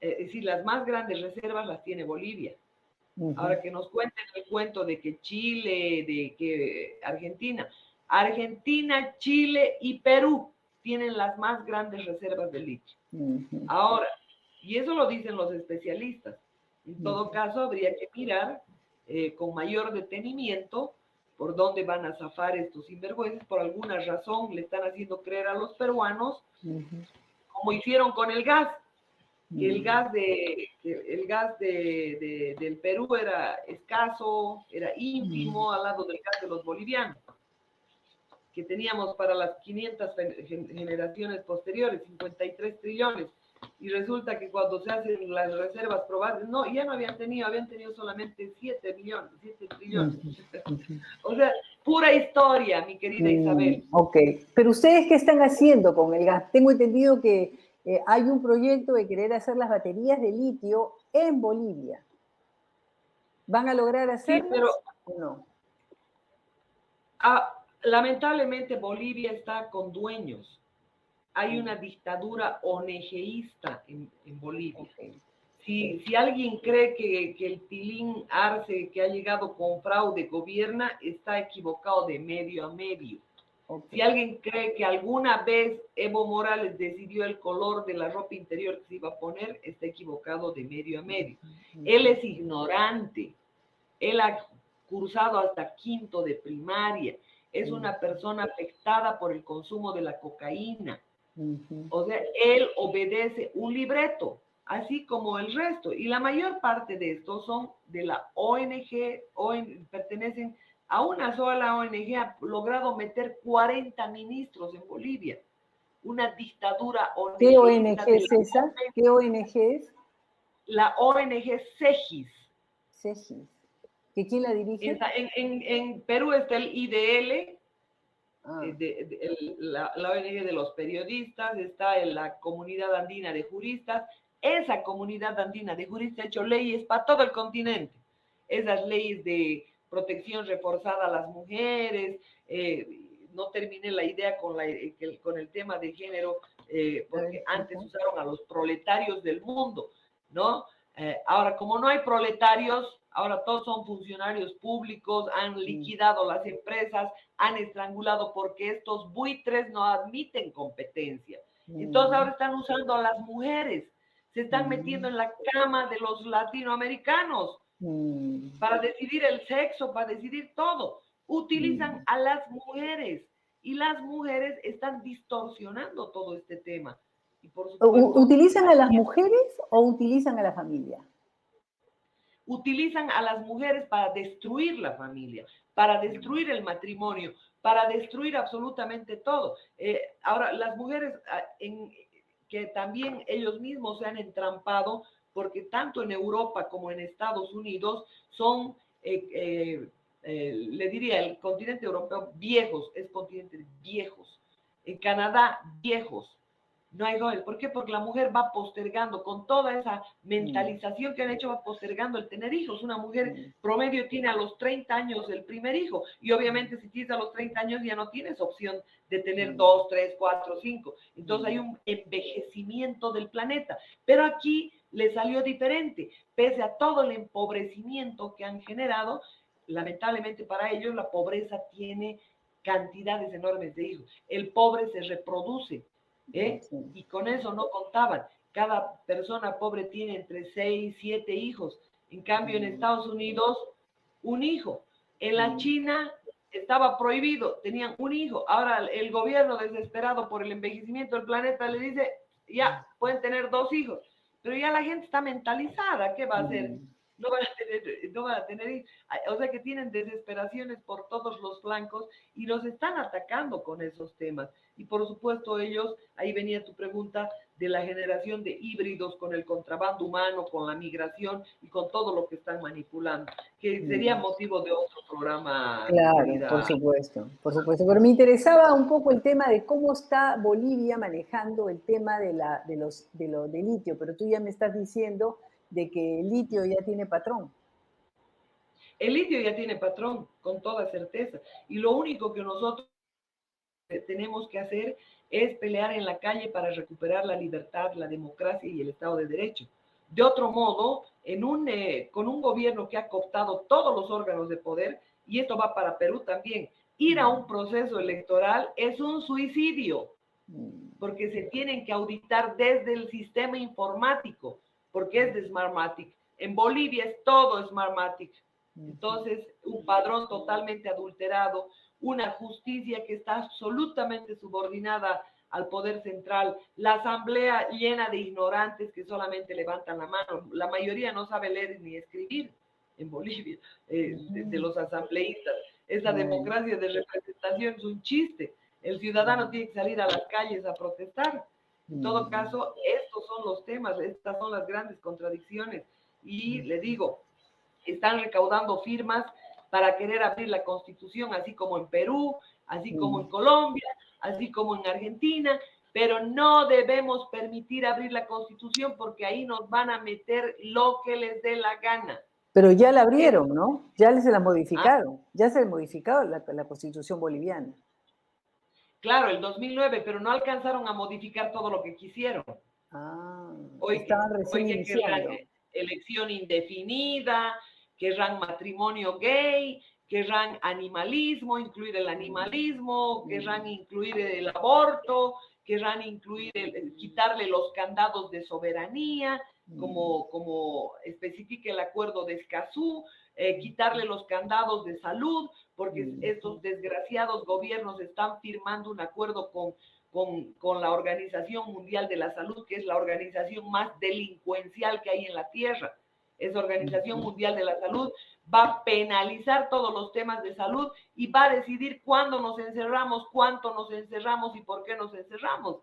es decir, las más grandes reservas las tiene Bolivia. ujú, Ahora que nos cuenten el cuento de que Chile, de que Argentina. Argentina, Chile y Perú tienen las más grandes reservas de litio. ujú, Ahora, y eso lo dicen los especialistas. En todo ujú, caso, habría que mirar con mayor detenimiento por dónde van a zafar estos sinvergüenzas. Por alguna razón le están haciendo creer a los peruanos, ujú, como hicieron con el gas, que mm, el gas del Perú era escaso, era mm. ínfimo al lado del gas de los bolivianos, que teníamos para las 500 generaciones posteriores, 53 trillones. Y resulta que cuando se hacen las reservas probables, no, ya no habían tenido solamente 7 millones, 7 trillones. Ujú, ujú. O sea, pura historia, mi querida Isabel. Ok, pero ustedes qué están haciendo con el gas? Tengo entendido que hay un proyecto de querer hacer las baterías de litio en Bolivia. ¿Van a lograr Sí, pero hacerlas o no? lamentablemente Bolivia está con dueños. Hay Mm, una dictadura ONGista en Bolivia. ok, Si alguien cree que el Tilín Arce que ha llegado con fraude gobierna, está equivocado de medio a medio. ok. Si alguien cree que alguna vez Evo Morales decidió el color de la ropa interior que se iba a poner, está equivocado de medio a medio. Él Ujú, es ignorante. Él ha cursado hasta quinto de primaria. Es ujú, una persona afectada por el consumo de la cocaína. ujú, O sea, él obedece un libreto, así como el resto. Y la mayor parte de estos son de la ONG, pertenecen a una sola ONG, ha logrado meter 40 ministros en Bolivia. Una dictadura ¿qué ONG ONGista de es esa? ¿Qué ONG es? la ONG CEGIS. CEGIS. ¿Que quién la dirige? En Perú está el IDL, Ah, la ONG de los periodistas, está en la Comunidad Andina de Juristas. Esa Comunidad Andina de Juristas ha hecho leyes para todo el continente. Esas leyes de protección reforzada a las mujeres, no terminé la idea con el tema de género, a ver, porque antes explica. usaron a los proletarios del mundo, ¿no? Ahora, como no hay proletarios, ahora todos son funcionarios públicos, han Mm, liquidado las empresas, han estrangulado porque estos buitres no admiten competencia. Entonces mm, ahora están usando a las mujeres, se están metiendo mm, en la cama de los latinoamericanos mm, para decidir el sexo, para decidir todo. Utilizan mm. a las mujeres y las mujeres están distorsionando todo este tema. Y por supuesto, ¿Utilizan a las mujeres o utilizan a la familia? utilizan a las mujeres para destruir la familia, para destruir el matrimonio, para destruir absolutamente todo. Ahora, las mujeres, que también ellos mismos se han entrampado, porque tanto en Europa como en Estados Unidos son le diría, el continente europeo, viejos, es continente viejos. En Canadá, viejos. No hay gol. ¿Por qué? Porque la mujer va postergando, con toda esa mentalización que han hecho, va postergando el tener hijos. Una mujer promedio tiene a los 30 años el primer hijo. Y obviamente si tienes a los 30 años ya no tienes opción de tener 2, 3, 4, 5. Entonces hay un envejecimiento del planeta. Pero aquí le salió diferente. Pese a todo el empobrecimiento que han generado, lamentablemente para ellos la pobreza tiene cantidades enormes de hijos. El pobre se reproduce. Y con eso no contaban. Cada persona pobre tiene entre 6 y 7 hijos. En cambio, en Estados Unidos, un hijo. En la China estaba prohibido, tenían un hijo. Ahora el gobierno, desesperado por el envejecimiento del planeta, le dice, ya, pueden tener 2 hijos. Pero ya la gente está mentalizada, ¿qué va a hacer? No van a tener, o sea que tienen desesperaciones por todos los flancos y los están atacando con esos temas. Y por supuesto ellos, ahí venía tu pregunta de la generación de híbridos con el contrabando humano, con la migración y con todo lo que están manipulando, que sería motivo de otro programa, mi Claro, querida. por supuesto, por supuesto. Pero me interesaba un poco el tema de cómo está Bolivia manejando el tema de litio, pero tú ya me estás diciendo de que el litio ya tiene patrón. El litio ya tiene patrón, con toda certeza. Y lo único que nosotros tenemos que hacer es pelear en la calle para recuperar la libertad, la democracia y el Estado de Derecho. De otro modo, con un gobierno que ha cooptado todos los órganos de poder, y esto va para Perú también, ir a un proceso electoral es un suicidio, porque se tienen que auditar desde el sistema informático, porque es de Smartmatic. En Bolivia es todo Smartmatic. Entonces, un padrón totalmente adulterado, una justicia que está absolutamente subordinada al poder central, la asamblea llena de ignorantes que solamente levantan la mano. La mayoría no sabe leer ni escribir en Bolivia, de los asambleístas. Esa democracia de representación es un chiste. El ciudadano tiene que salir a las calles a protestar. En todo caso, estos son los temas, estas son las grandes contradicciones. Y le digo, están recaudando firmas para querer abrir la Constitución, así como en Perú, así como en Colombia, así como en Argentina, pero no debemos permitir abrir la Constitución porque ahí nos van a meter lo que les dé la gana. Pero ya la abrieron, ¿no? Ya se la modificaron, ya se ha modificado la Constitución boliviana. Claro, el 2009, pero no alcanzaron a modificar todo lo que quisieron. Estaban recién Hoy querrán iniciando. elección indefinida, querrán matrimonio gay, querrán animalismo, incluir el animalismo, querrán incluir el aborto, querrán incluir quitarle los candados de soberanía, como especifica el acuerdo de Escazú, quitarle los candados de salud, porque estos desgraciados gobiernos están firmando un acuerdo con la Organización Mundial de la Salud, que es la organización más delincuencial que hay en la Tierra. Esa Organización Mundial de la Salud va a penalizar todos los temas de salud y va a decidir cuándo nos encerramos, cuánto nos encerramos y por qué nos encerramos.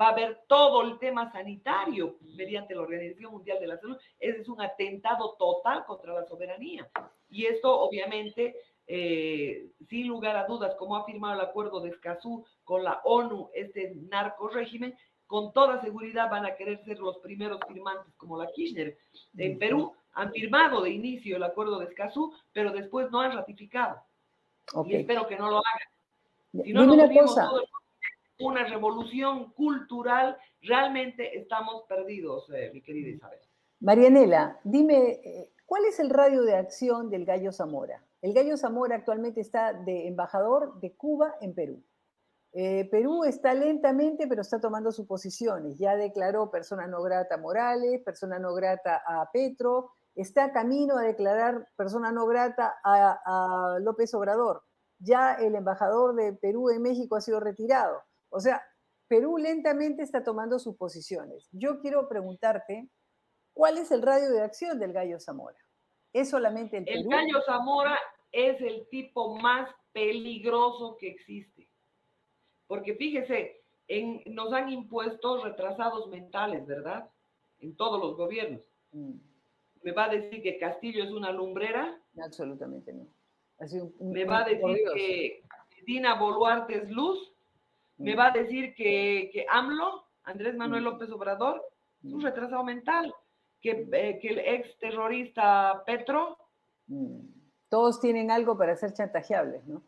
Va a haber todo el tema sanitario mediante la Organización Mundial de la Salud. Ese es un atentado total contra la soberanía. Y esto, obviamente, sin lugar a dudas, como ha firmado el acuerdo de Escazú con la ONU, este narco régimen, con toda seguridad van a querer ser los primeros firmantes como la Kirchner. En Perú han firmado de inicio el acuerdo de Escazú, pero después no han ratificado. Y espero que no lo hagan. Si no nos unimos todos, una revolución cultural, realmente estamos perdidos, mi querida Isabel. Marianela, dime, ¿cuál es el radio de acción del Gallo Zamora? El Gallo Zamora actualmente está de embajador de Cuba en Perú. Perú está lentamente, pero está tomando sus posiciones. Ya declaró persona no grata a Morales, persona no grata a Petro, está camino a declarar persona no grata a López Obrador. Ya el embajador de Perú en México ha sido retirado. O sea, Perú lentamente está tomando sus posiciones. Yo quiero preguntarte, ¿cuál es el radio de acción del Gallo Zamora? ¿Es solamente el Perú? El Gallo Zamora es el tipo más peligroso que existe. Porque fíjese, nos han impuesto retrasados mentales, ¿verdad? En todos los gobiernos. ¿Me va a decir que Castillo es una lumbrera? Absolutamente no. Así me va a por decir Dios. que Dina Boluarte es luz, me va a decir que AMLO, Andrés Manuel López Obrador, es un retrasado mental, que el ex terrorista Petro. Todos tienen algo para ser chantajeables, ¿no?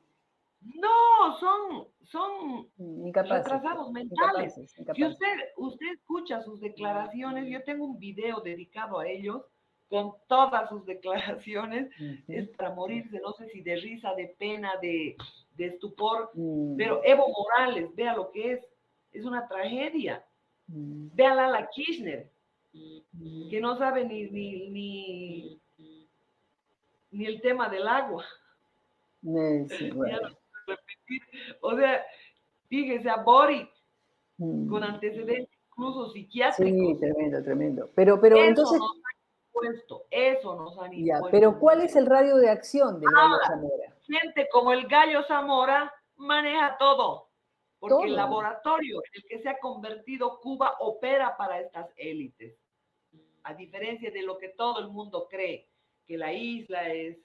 No, son Incapaces, retrasados mentales. incapaces, Si incapaces. usted escucha sus declaraciones, yo tengo un video dedicado a ellos con todas sus declaraciones, es para morirse, no sé si de risa, de pena, de estupor, pero Evo Morales, vea lo que es una tragedia. Vea a Lala Kirchner, que no sabe ni el tema del agua. Sí, Ya bueno. no puedo repetir. O sea, fíjese a Boric, con antecedentes incluso Sí, psiquiátricos. tremendo, tremendo. Pero Eso entonces, nos han impuesto, eso nos han ya, impuesto pero en ¿cuál nuestra. es el radio de acción del Gallo Ahora, Zamora? gente como el Gallo Zamora maneja todo, porque el Todo. laboratorio en el que se ha convertido Cuba opera para estas élites. A diferencia de lo que todo el mundo cree, que la isla es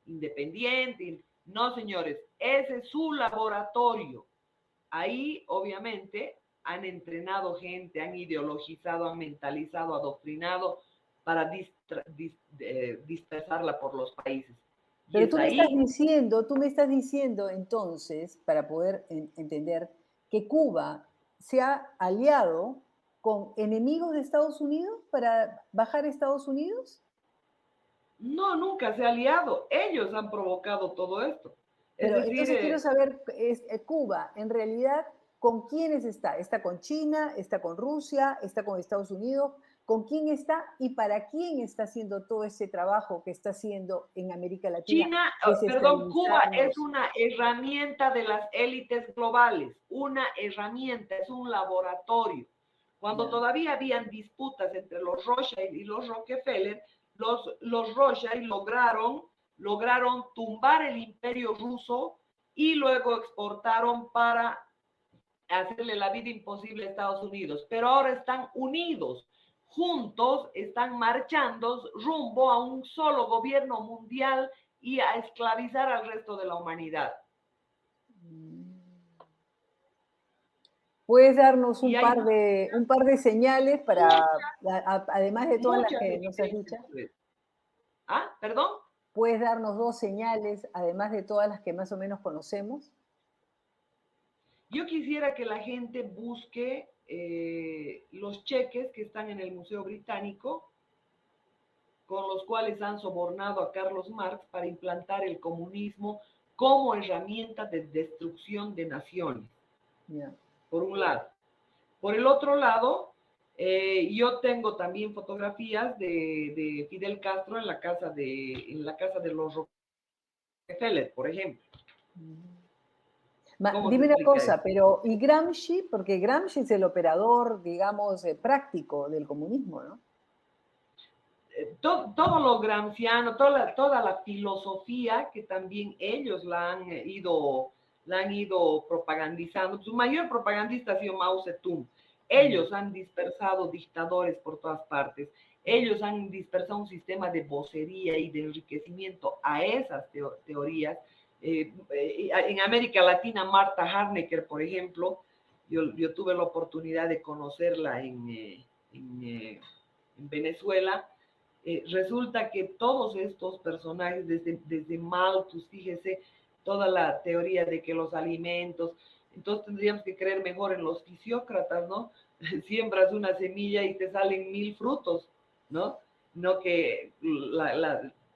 independiente. No, señores, ese es su laboratorio. Ahí, obviamente, han entrenado gente, han ideologizado, han mentalizado, adoctrinado para dispersarla por los países. Y Pero es ahí. tú me estás diciendo entonces, para poder entender, que Cuba se ha aliado con enemigos de Estados Unidos para bajar a Estados Unidos. No, nunca se ha aliado. Ellos han provocado todo esto. Es Pero decir, entonces quiero saber, Cuba, en realidad, ¿con quiénes está? ¿Está con China? ¿Está con Rusia? ¿Está con Estados Unidos? ¿Con quién está y para quién está haciendo todo ese trabajo que está haciendo en América Latina? China, Cuba es Desestabilizarnos. una herramienta de las élites globales, una herramienta, es un laboratorio. Cuando Ya. todavía habían disputas entre los Rothschild y los Rockefeller, los Rothschild lograron tumbar el imperio ruso y luego exportaron para hacerle la vida imposible a Estados Unidos. Pero ahora están unidos, juntos, están marchando rumbo a un solo gobierno mundial y a esclavizar al resto de la humanidad. ¿Puedes darnos Y hay un par de señales para, además de todas las muchas que nos has dicho? evidencias. ¿Ah? ¿Perdón? ¿Puedes darnos dos señales, además de todas las que más o menos conocemos? Yo quisiera que la gente busque los cheques que están en el Museo Británico, con los cuales han sobornado a Carlos Marx para implantar el comunismo como herramienta de destrucción de naciones, Yeah. por un lado. Por el otro lado, yo tengo también fotografías de Fidel Castro en la casa de los Rockefeller, por ejemplo. ¿Cómo se Dime una explica cosa, eso? pero ¿y Gramsci? Porque Gramsci es el operador, digamos, práctico del comunismo, ¿no? Todo lo gramsciano, toda la filosofía que también ellos la han ido propagandizando. Su mayor propagandista ha sido Mao Zedong. Ellos han dispersado dictadores por todas partes. Ellos han dispersado un sistema de vocería y de enriquecimiento a esas teorías. En América Latina, Marta Harnecker, por ejemplo, yo tuve la oportunidad de conocerla en Venezuela. Resulta que todos estos personajes, desde Malthus, fíjese, toda la teoría de que los alimentos, entonces tendríamos que creer mejor en los fisiócratas, ¿no? Siembras una semilla y te salen 1000 frutos, ¿no? No que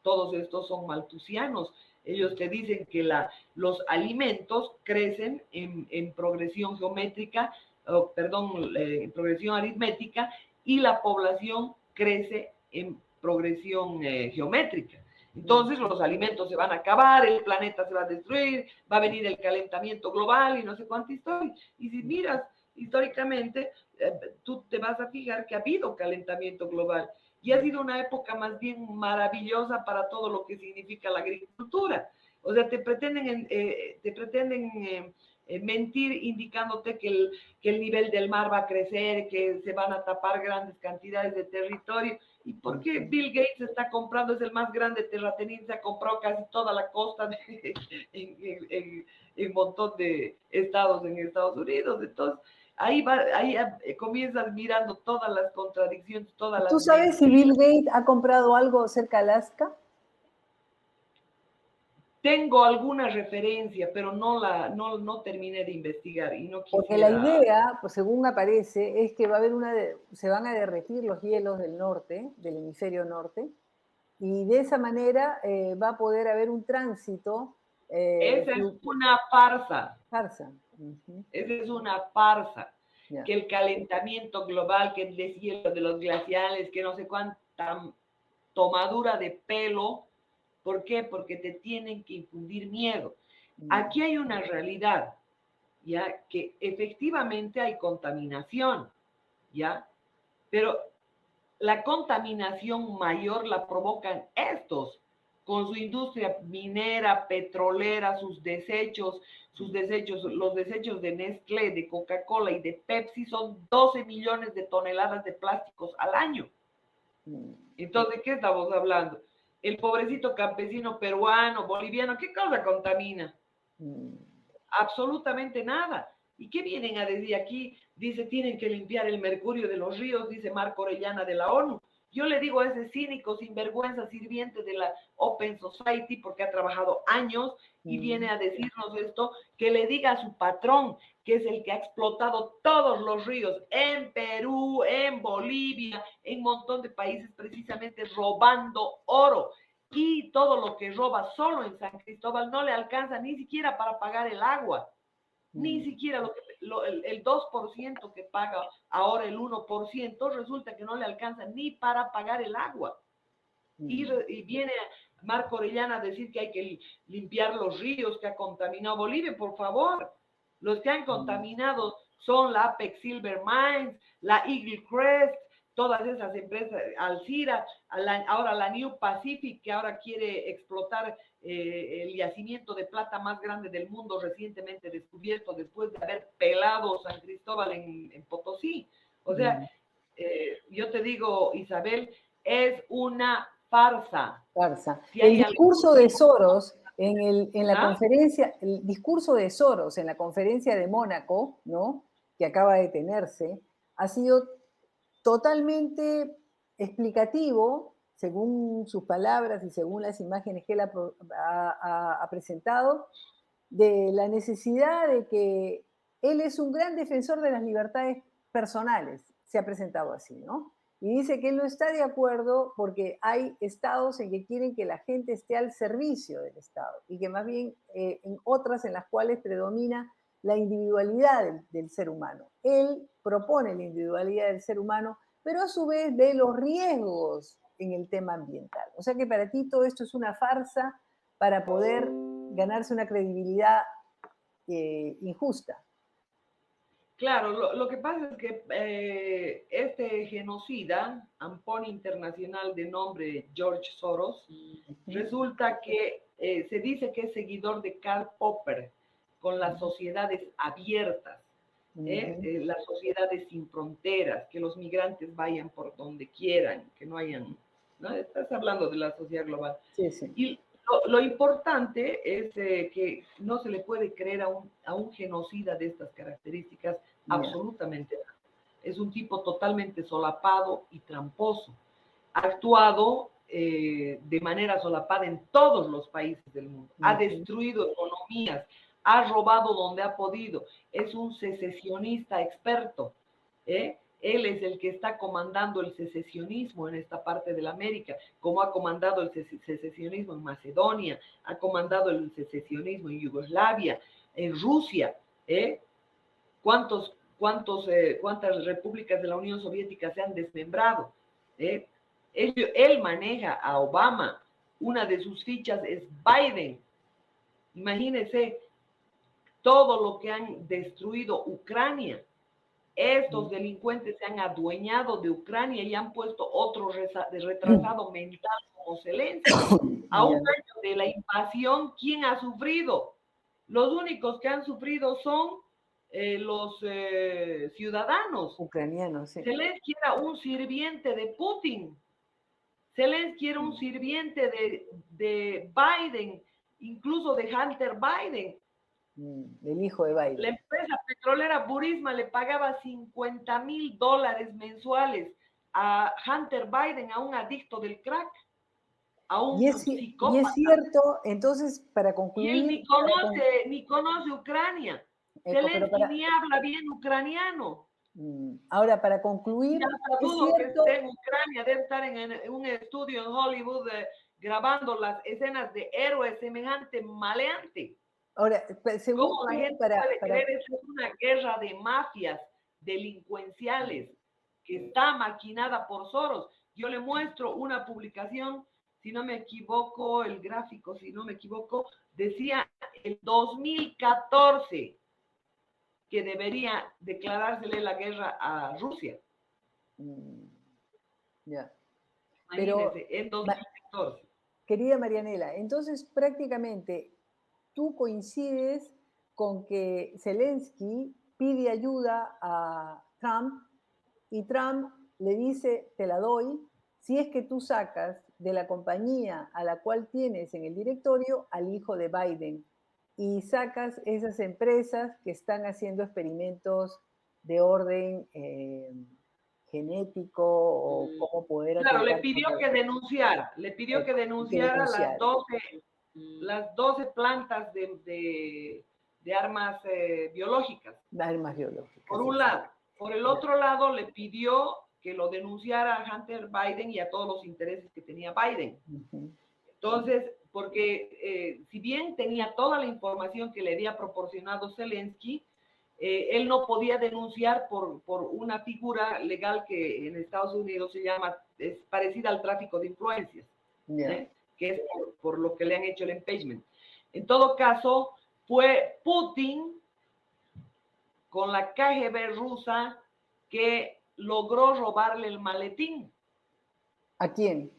todos estos son malthusianos. Ellos te dicen que los alimentos crecen en progresión geométrica, en progresión aritmética, y la población crece en progresión geométrica. Entonces los alimentos se van a acabar, el planeta se va a destruir, va a venir el calentamiento global y no sé cuánta historia. Y si miras históricamente, tú te vas a fijar que ha habido calentamiento global y ha sido una época más bien maravillosa para todo lo que significa la agricultura. O sea, te pretenden mentir indicándote que el nivel del mar va a crecer, que se van a tapar grandes cantidades de territorio. ¿Y por qué Bill Gates está comprando? Es el más grande terrateniente, ha comprado casi toda la costa en un montón de estados en Estados Unidos. Entonces, ahí comienzas mirando todas las contradicciones, todas ¿Tú las sabes si mentiras. Bill Gates ha comprado algo cerca de Alaska? Tengo alguna referencia, pero no terminé de investigar y no Porque la quisiera. idea, pues según aparece, es que va a haber se van a derretir los hielos del norte, del hemisferio norte, y de esa manera va a poder haber un tránsito Esa es una farsa. farsa. Ujú, Esa es una farsa. ya. Que el calentamiento global, que el deshielo de los glaciales, que no sé cuánta tomadura de pelo. ¿Por qué? Porque te tienen que infundir miedo. Mm, Aquí hay una realidad, ¿ya? Que efectivamente hay contaminación, ¿ya? Pero la contaminación mayor la provocan estos, con su industria minera, petrolera, sus desechos, los desechos de Nestlé, de Coca-Cola y de Pepsi son 12 millones de toneladas de plásticos al año. mm, Entonces, ¿qué estamos hablando? El pobrecito campesino peruano, boliviano, ¿qué cosa contamina? mm. Absolutamente nada. ¿Y qué vienen a decir aquí? Dice, tienen que limpiar el mercurio de los ríos, dice Marco Orellana de la ONU. Yo le digo a ese cínico, sinvergüenza, sirviente de la Open Society, porque ha trabajado años y viene a decirnos esto, que le diga a su patrón, que es el que ha explotado todos los ríos en Perú, en Bolivia, en un montón de países, precisamente robando oro. Y todo lo que roba solo en San Cristóbal no le alcanza ni siquiera para pagar el agua, ni siquiera el 2% que paga ahora el 1%, resulta que no le alcanza ni para pagar el agua. Y viene Marco Orellana a decir que hay que limpiar los ríos que ha contaminado Bolivia. Por favor, los que han contaminado son la Apex Silver Mines, la Eagle Crest, todas esas empresas, Alcira, ahora la New Pacific, que ahora quiere explotar el yacimiento de plata más grande del mundo, recientemente descubierto después de haber pelado San Cristóbal en Potosí. O sea, yo te digo, Isabel, es una farsa. Farsa. Si El hay algún discurso de tipo, Soros en la ¿ah? conferencia, el discurso de Soros en la conferencia de Mónaco, ¿no? Que acaba de tenerse, ha sido totalmente explicativo, según sus palabras y según las imágenes que él ha presentado, de la necesidad de que él es un gran defensor de las libertades personales, se ha presentado así, ¿no? Y dice que él no está de acuerdo porque hay estados en que quieren que la gente esté al servicio del Estado y que más bien en otras en las cuales predomina la individualidad del ser humano. Él propone la individualidad del ser humano, pero a su vez ve los riesgos en el tema ambiental. O sea que para ti todo esto es una farsa para poder ganarse una credibilidad injusta. Claro, lo que pasa es que este genocida, ampón internacional de nombre George Soros, Ujú, resulta que se dice que es seguidor de Karl Popper con las sociedades abiertas, ujú. las sociedades sin fronteras, que los migrantes vayan por donde quieran, que no hayan, ¿no? Estás hablando de la sociedad global. Sí, sí. Y lo importante es que no se le puede creer a un genocida de estas características Ya. absolutamente nada. Es un tipo totalmente solapado y tramposo. Ha actuado de manera solapada en todos los países del mundo. Ha Ujú, destruido economías, ha robado donde ha podido. Es un secesionista experto. Él es el que está comandando el secesionismo en esta parte de la América, como ha comandado el secesionismo en Macedonia, ha comandado el secesionismo en Yugoslavia, en Rusia. ¿eh? ¿Cuántas repúblicas de la Unión Soviética se han desmembrado? ¿eh? Él maneja a Obama, una de sus fichas es Biden. Imagínense todo lo que han destruido Ucrania. Estos delincuentes se han adueñado de Ucrania y han puesto otro retrasado mental como Zelensky. A un ya. año de la invasión, ¿quién ha sufrido? Los únicos que han sufrido son los ciudadanos. Ucraniano, sí. Zelensky era un sirviente de Putin. Zelensky era un sirviente de Biden, incluso de Hunter Biden. El hijo de Biden. La empresa petrolera Burisma le pagaba $50,000 mensuales a Hunter Biden, a un adicto del crack, a un Y psicópata. es cierto, entonces, para Y él concluir... ni conoce Ucrania. Zelensky ni habla bien ucraniano. Ahora, para concluir, Ya hasta es dudo que cierto... esté en Ucrania, debe estar en un estudio en Hollywood grabando las escenas de héroes semejante maleante. Ahora, según ¿Cómo la tú, gente puede creer eso? Es una guerra de mafias delincuenciales que está maquinada por Soros. Yo le muestro una publicación, si no me equivoco, el gráfico, si no me equivoco, decía el 2014 que debería declarársele la guerra a Rusia. Ya. Imagínense, en 2014. Querida Marianela, entonces prácticamente tú coincides con que Zelensky pide ayuda a Trump y Trump le dice, te la doy, si es que tú sacas de la compañía a la cual tienes en el directorio al hijo de Biden y sacas esas empresas que están haciendo experimentos de orden genético o cómo poder Claro, le atentar pidió contra... que denunciara las 12 plantas de armas biológicas. Armas biológicas. Por un lado. Por el otro lado, le pidió que lo denunciara a Hunter Biden y a todos los intereses que tenía Biden. Entonces, porque si bien tenía toda la información que le había proporcionado Zelensky, él no podía denunciar por una figura legal que en Estados Unidos se llama, es parecida al tráfico de influencias, que es por lo que le han hecho el impeachment. En todo caso, fue Putin con la KGB rusa que logró robarle el maletín. ¿A quién?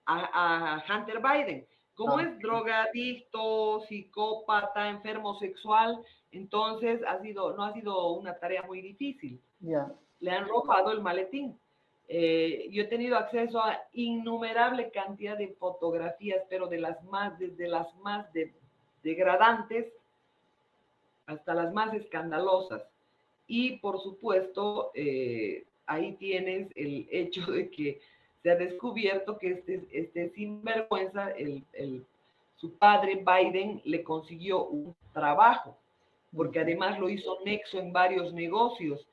A Hunter Biden. Como es drogadicto, psicópata, enfermo sexual, entonces no ha sido una tarea muy difícil. Le han robado el maletín. Yo he tenido acceso a innumerable cantidad de fotografías, pero desde las más degradantes hasta las más escandalosas. Y por supuesto, ahí tienes el hecho de que se ha descubierto que este sinvergüenza, su padre Biden le consiguió un trabajo, porque además lo hizo nexo en varios negocios,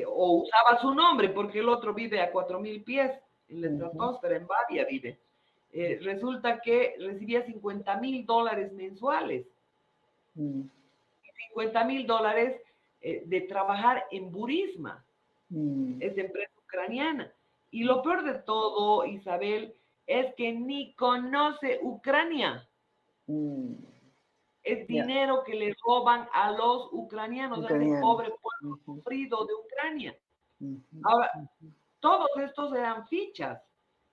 o usaba su nombre, porque el otro vive a 4,000 pies en la estratosfera, en Bavia vive. Resulta que recibía $50,000 mensuales. $50,000 de trabajar en Burisma, esta empresa ucraniana. Y lo peor de todo, Isabel, es que ni conoce Ucrania. Es dinero que le roban a los ucranianos, a ese pobre pueblo sufrido de Ucrania. Ahora, todos estos eran fichas,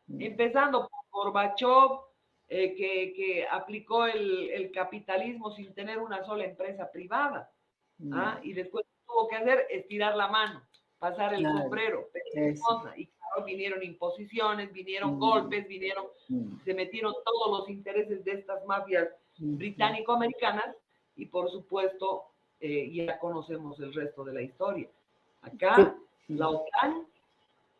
empezando por Gorbachev, que aplicó el capitalismo sin tener una sola empresa privada. Y después tuvo que hacer estirar la mano, pasar el sombrero, y claro, vinieron imposiciones, vinieron golpes, se metieron todos los intereses de estas mafias británico-americanas y por supuesto ya conocemos el resto de la historia. Acá la OTAN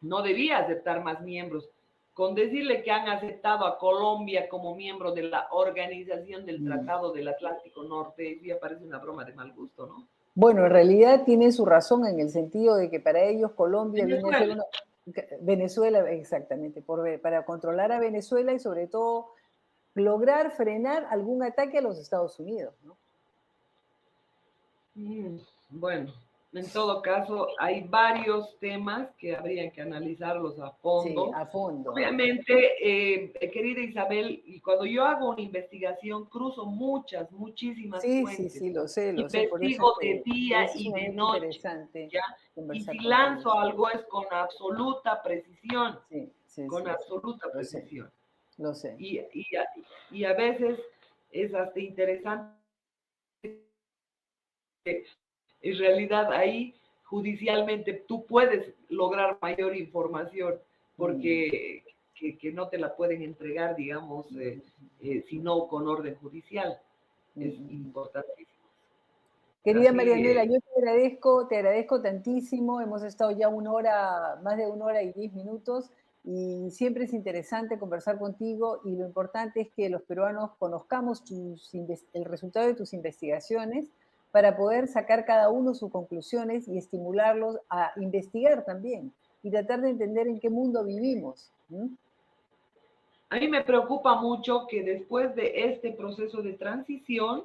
no debía aceptar más miembros. Con decirle que han aceptado a Colombia como miembro de la Organización del Tratado del Atlántico Norte, ya parece una broma de mal gusto, ¿no? Bueno, en realidad tiene su razón en el sentido de que para ellos Colombia viene a ser una... Venezuela, exactamente, para controlar a Venezuela y sobre todo lograr frenar algún ataque a los Estados Unidos, ¿no? Bueno, en todo caso, hay varios temas que habrían que analizarlos a fondo. Sí, a fondo. Obviamente, querida Isabel, y cuando yo hago una investigación, cruzo muchísimas fuentes. Sí, lo sé. Investigo de día y de noche. Interesante. ¿Ya? Y si lanzo algo es con absoluta precisión. Con absoluta precisión. Lo sé. Y a veces es hasta interesante. En realidad ahí judicialmente tú puedes lograr mayor información porque que no te la pueden entregar, digamos, sino con orden judicial. Es importantísimo. Querida Así, Marianela, yo te agradezco tantísimo. Hemos estado ya una hora, más de 1 hora y 10 minutos, y siempre es interesante conversar contigo, y lo importante es que los peruanos conozcamos el resultado de tus investigaciones para poder sacar cada uno sus conclusiones y estimularlos a investigar también y tratar de entender en qué mundo vivimos. a mí me preocupa mucho que después de este proceso de transición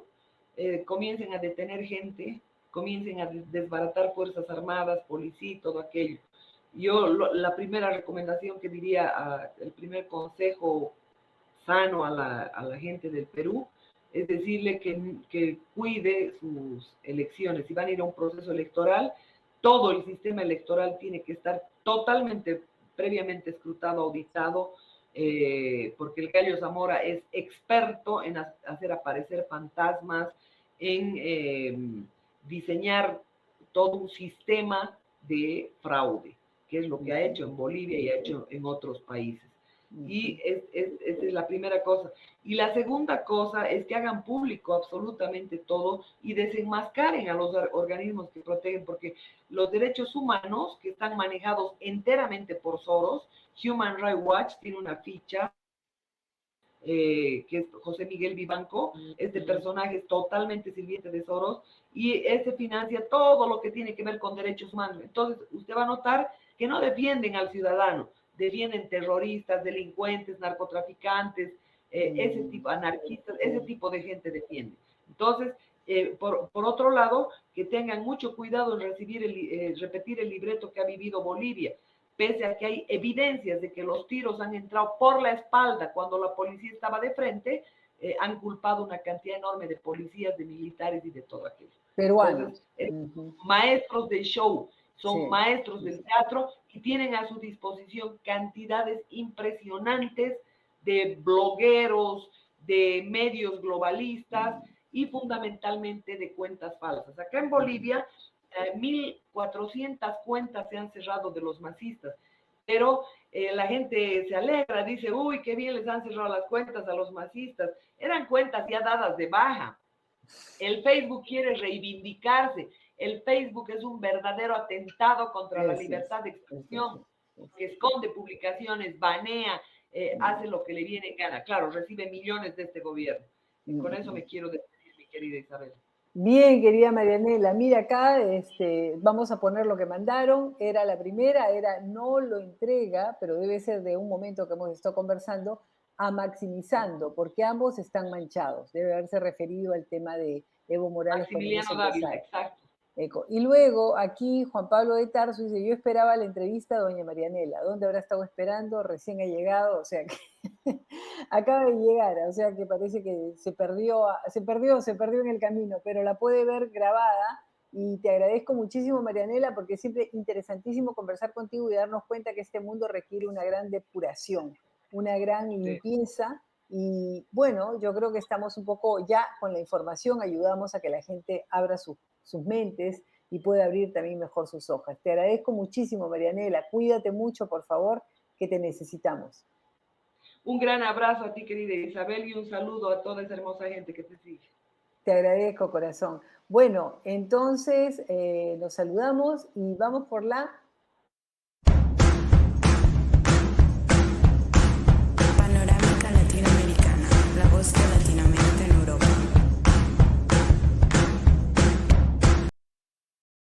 comiencen a detener gente, comiencen a desbaratar fuerzas armadas, policía y todo aquello. Yo la primera recomendación que diría, el primer consejo sano a la gente del Perú, es decirle que cuide sus elecciones. Si van a ir a un proceso electoral, todo el sistema electoral tiene que estar totalmente, previamente escrutado, auditado, porque el Gallo Zamora es experto en hacer aparecer fantasmas, en diseñar todo un sistema de fraude, que es lo que ha hecho en Bolivia y ha hecho en otros países. Y esa es la primera cosa. Y la segunda cosa es que hagan público absolutamente todo y desenmascaren a los organismos que protegen, porque los derechos humanos que están manejados enteramente por Soros, Human Rights Watch tiene una ficha que es José Miguel Vivanco. Este personaje es totalmente sirviente de Soros y este financia todo lo que tiene que ver con derechos humanos. Entonces, usted va a notar que no defienden al ciudadano, defienden terroristas, delincuentes, narcotraficantes, ese tipo, anarquistas, ese tipo de gente defiende. Entonces, por otro lado, que tengan mucho cuidado en repetir el libreto que ha vivido Bolivia, pese a que hay evidencias de que los tiros han entrado por la espalda cuando la policía estaba de frente, han culpado una cantidad enorme de policías, de militares y de todo aquello. Peruanos. Entonces, maestros del show, son Sí. maestros del teatro y tienen a su disposición cantidades impresionantes de blogueros, de medios globalistas y fundamentalmente de cuentas falsas. Acá en Bolivia, 1.400 cuentas se han cerrado de los masistas, pero la gente se alegra, dice, uy, qué bien les han cerrado las cuentas a los masistas. Eran cuentas ya dadas de baja. El Facebook quiere reivindicarse. El Facebook es un verdadero atentado contra la libertad de expresión, que esconde publicaciones, banea, hace lo que le viene en gana. Claro, recibe millones de este gobierno. Y con eso me quiero despedir, mi querida Isabel. Bien, querida Marianela, mira acá, vamos a poner lo que mandaron. Era la primera, era no lo entrega, pero debe ser de un momento que hemos estado conversando, a maximizando, porque ambos están manchados. Debe haberse referido al tema de Evo Morales cuando quiso Maximiliano Dávila, empezar. exacto. Y luego aquí Juan Pablo de Tarso dice, yo esperaba la entrevista a doña Marianela, ¿dónde habrá estado esperando? Recién ha llegado, o sea que acaba de llegar, o sea que parece que se perdió en el camino, pero la puede ver grabada. Y te agradezco muchísimo, Marianela, porque siempre es interesantísimo conversar contigo y darnos cuenta que este mundo requiere una gran depuración, una gran limpieza. Y bueno, yo creo que estamos un poco ya con la información, ayudamos a que la gente abra sus mentes y pueda abrir también mejor sus hojas. Te agradezco muchísimo, Marianela. Cuídate mucho, por favor, que te necesitamos. Un gran abrazo a ti, querida Isabel, y un saludo a toda esa hermosa gente que te sigue. Te agradezco, corazón. Bueno, entonces nos saludamos y vamos por la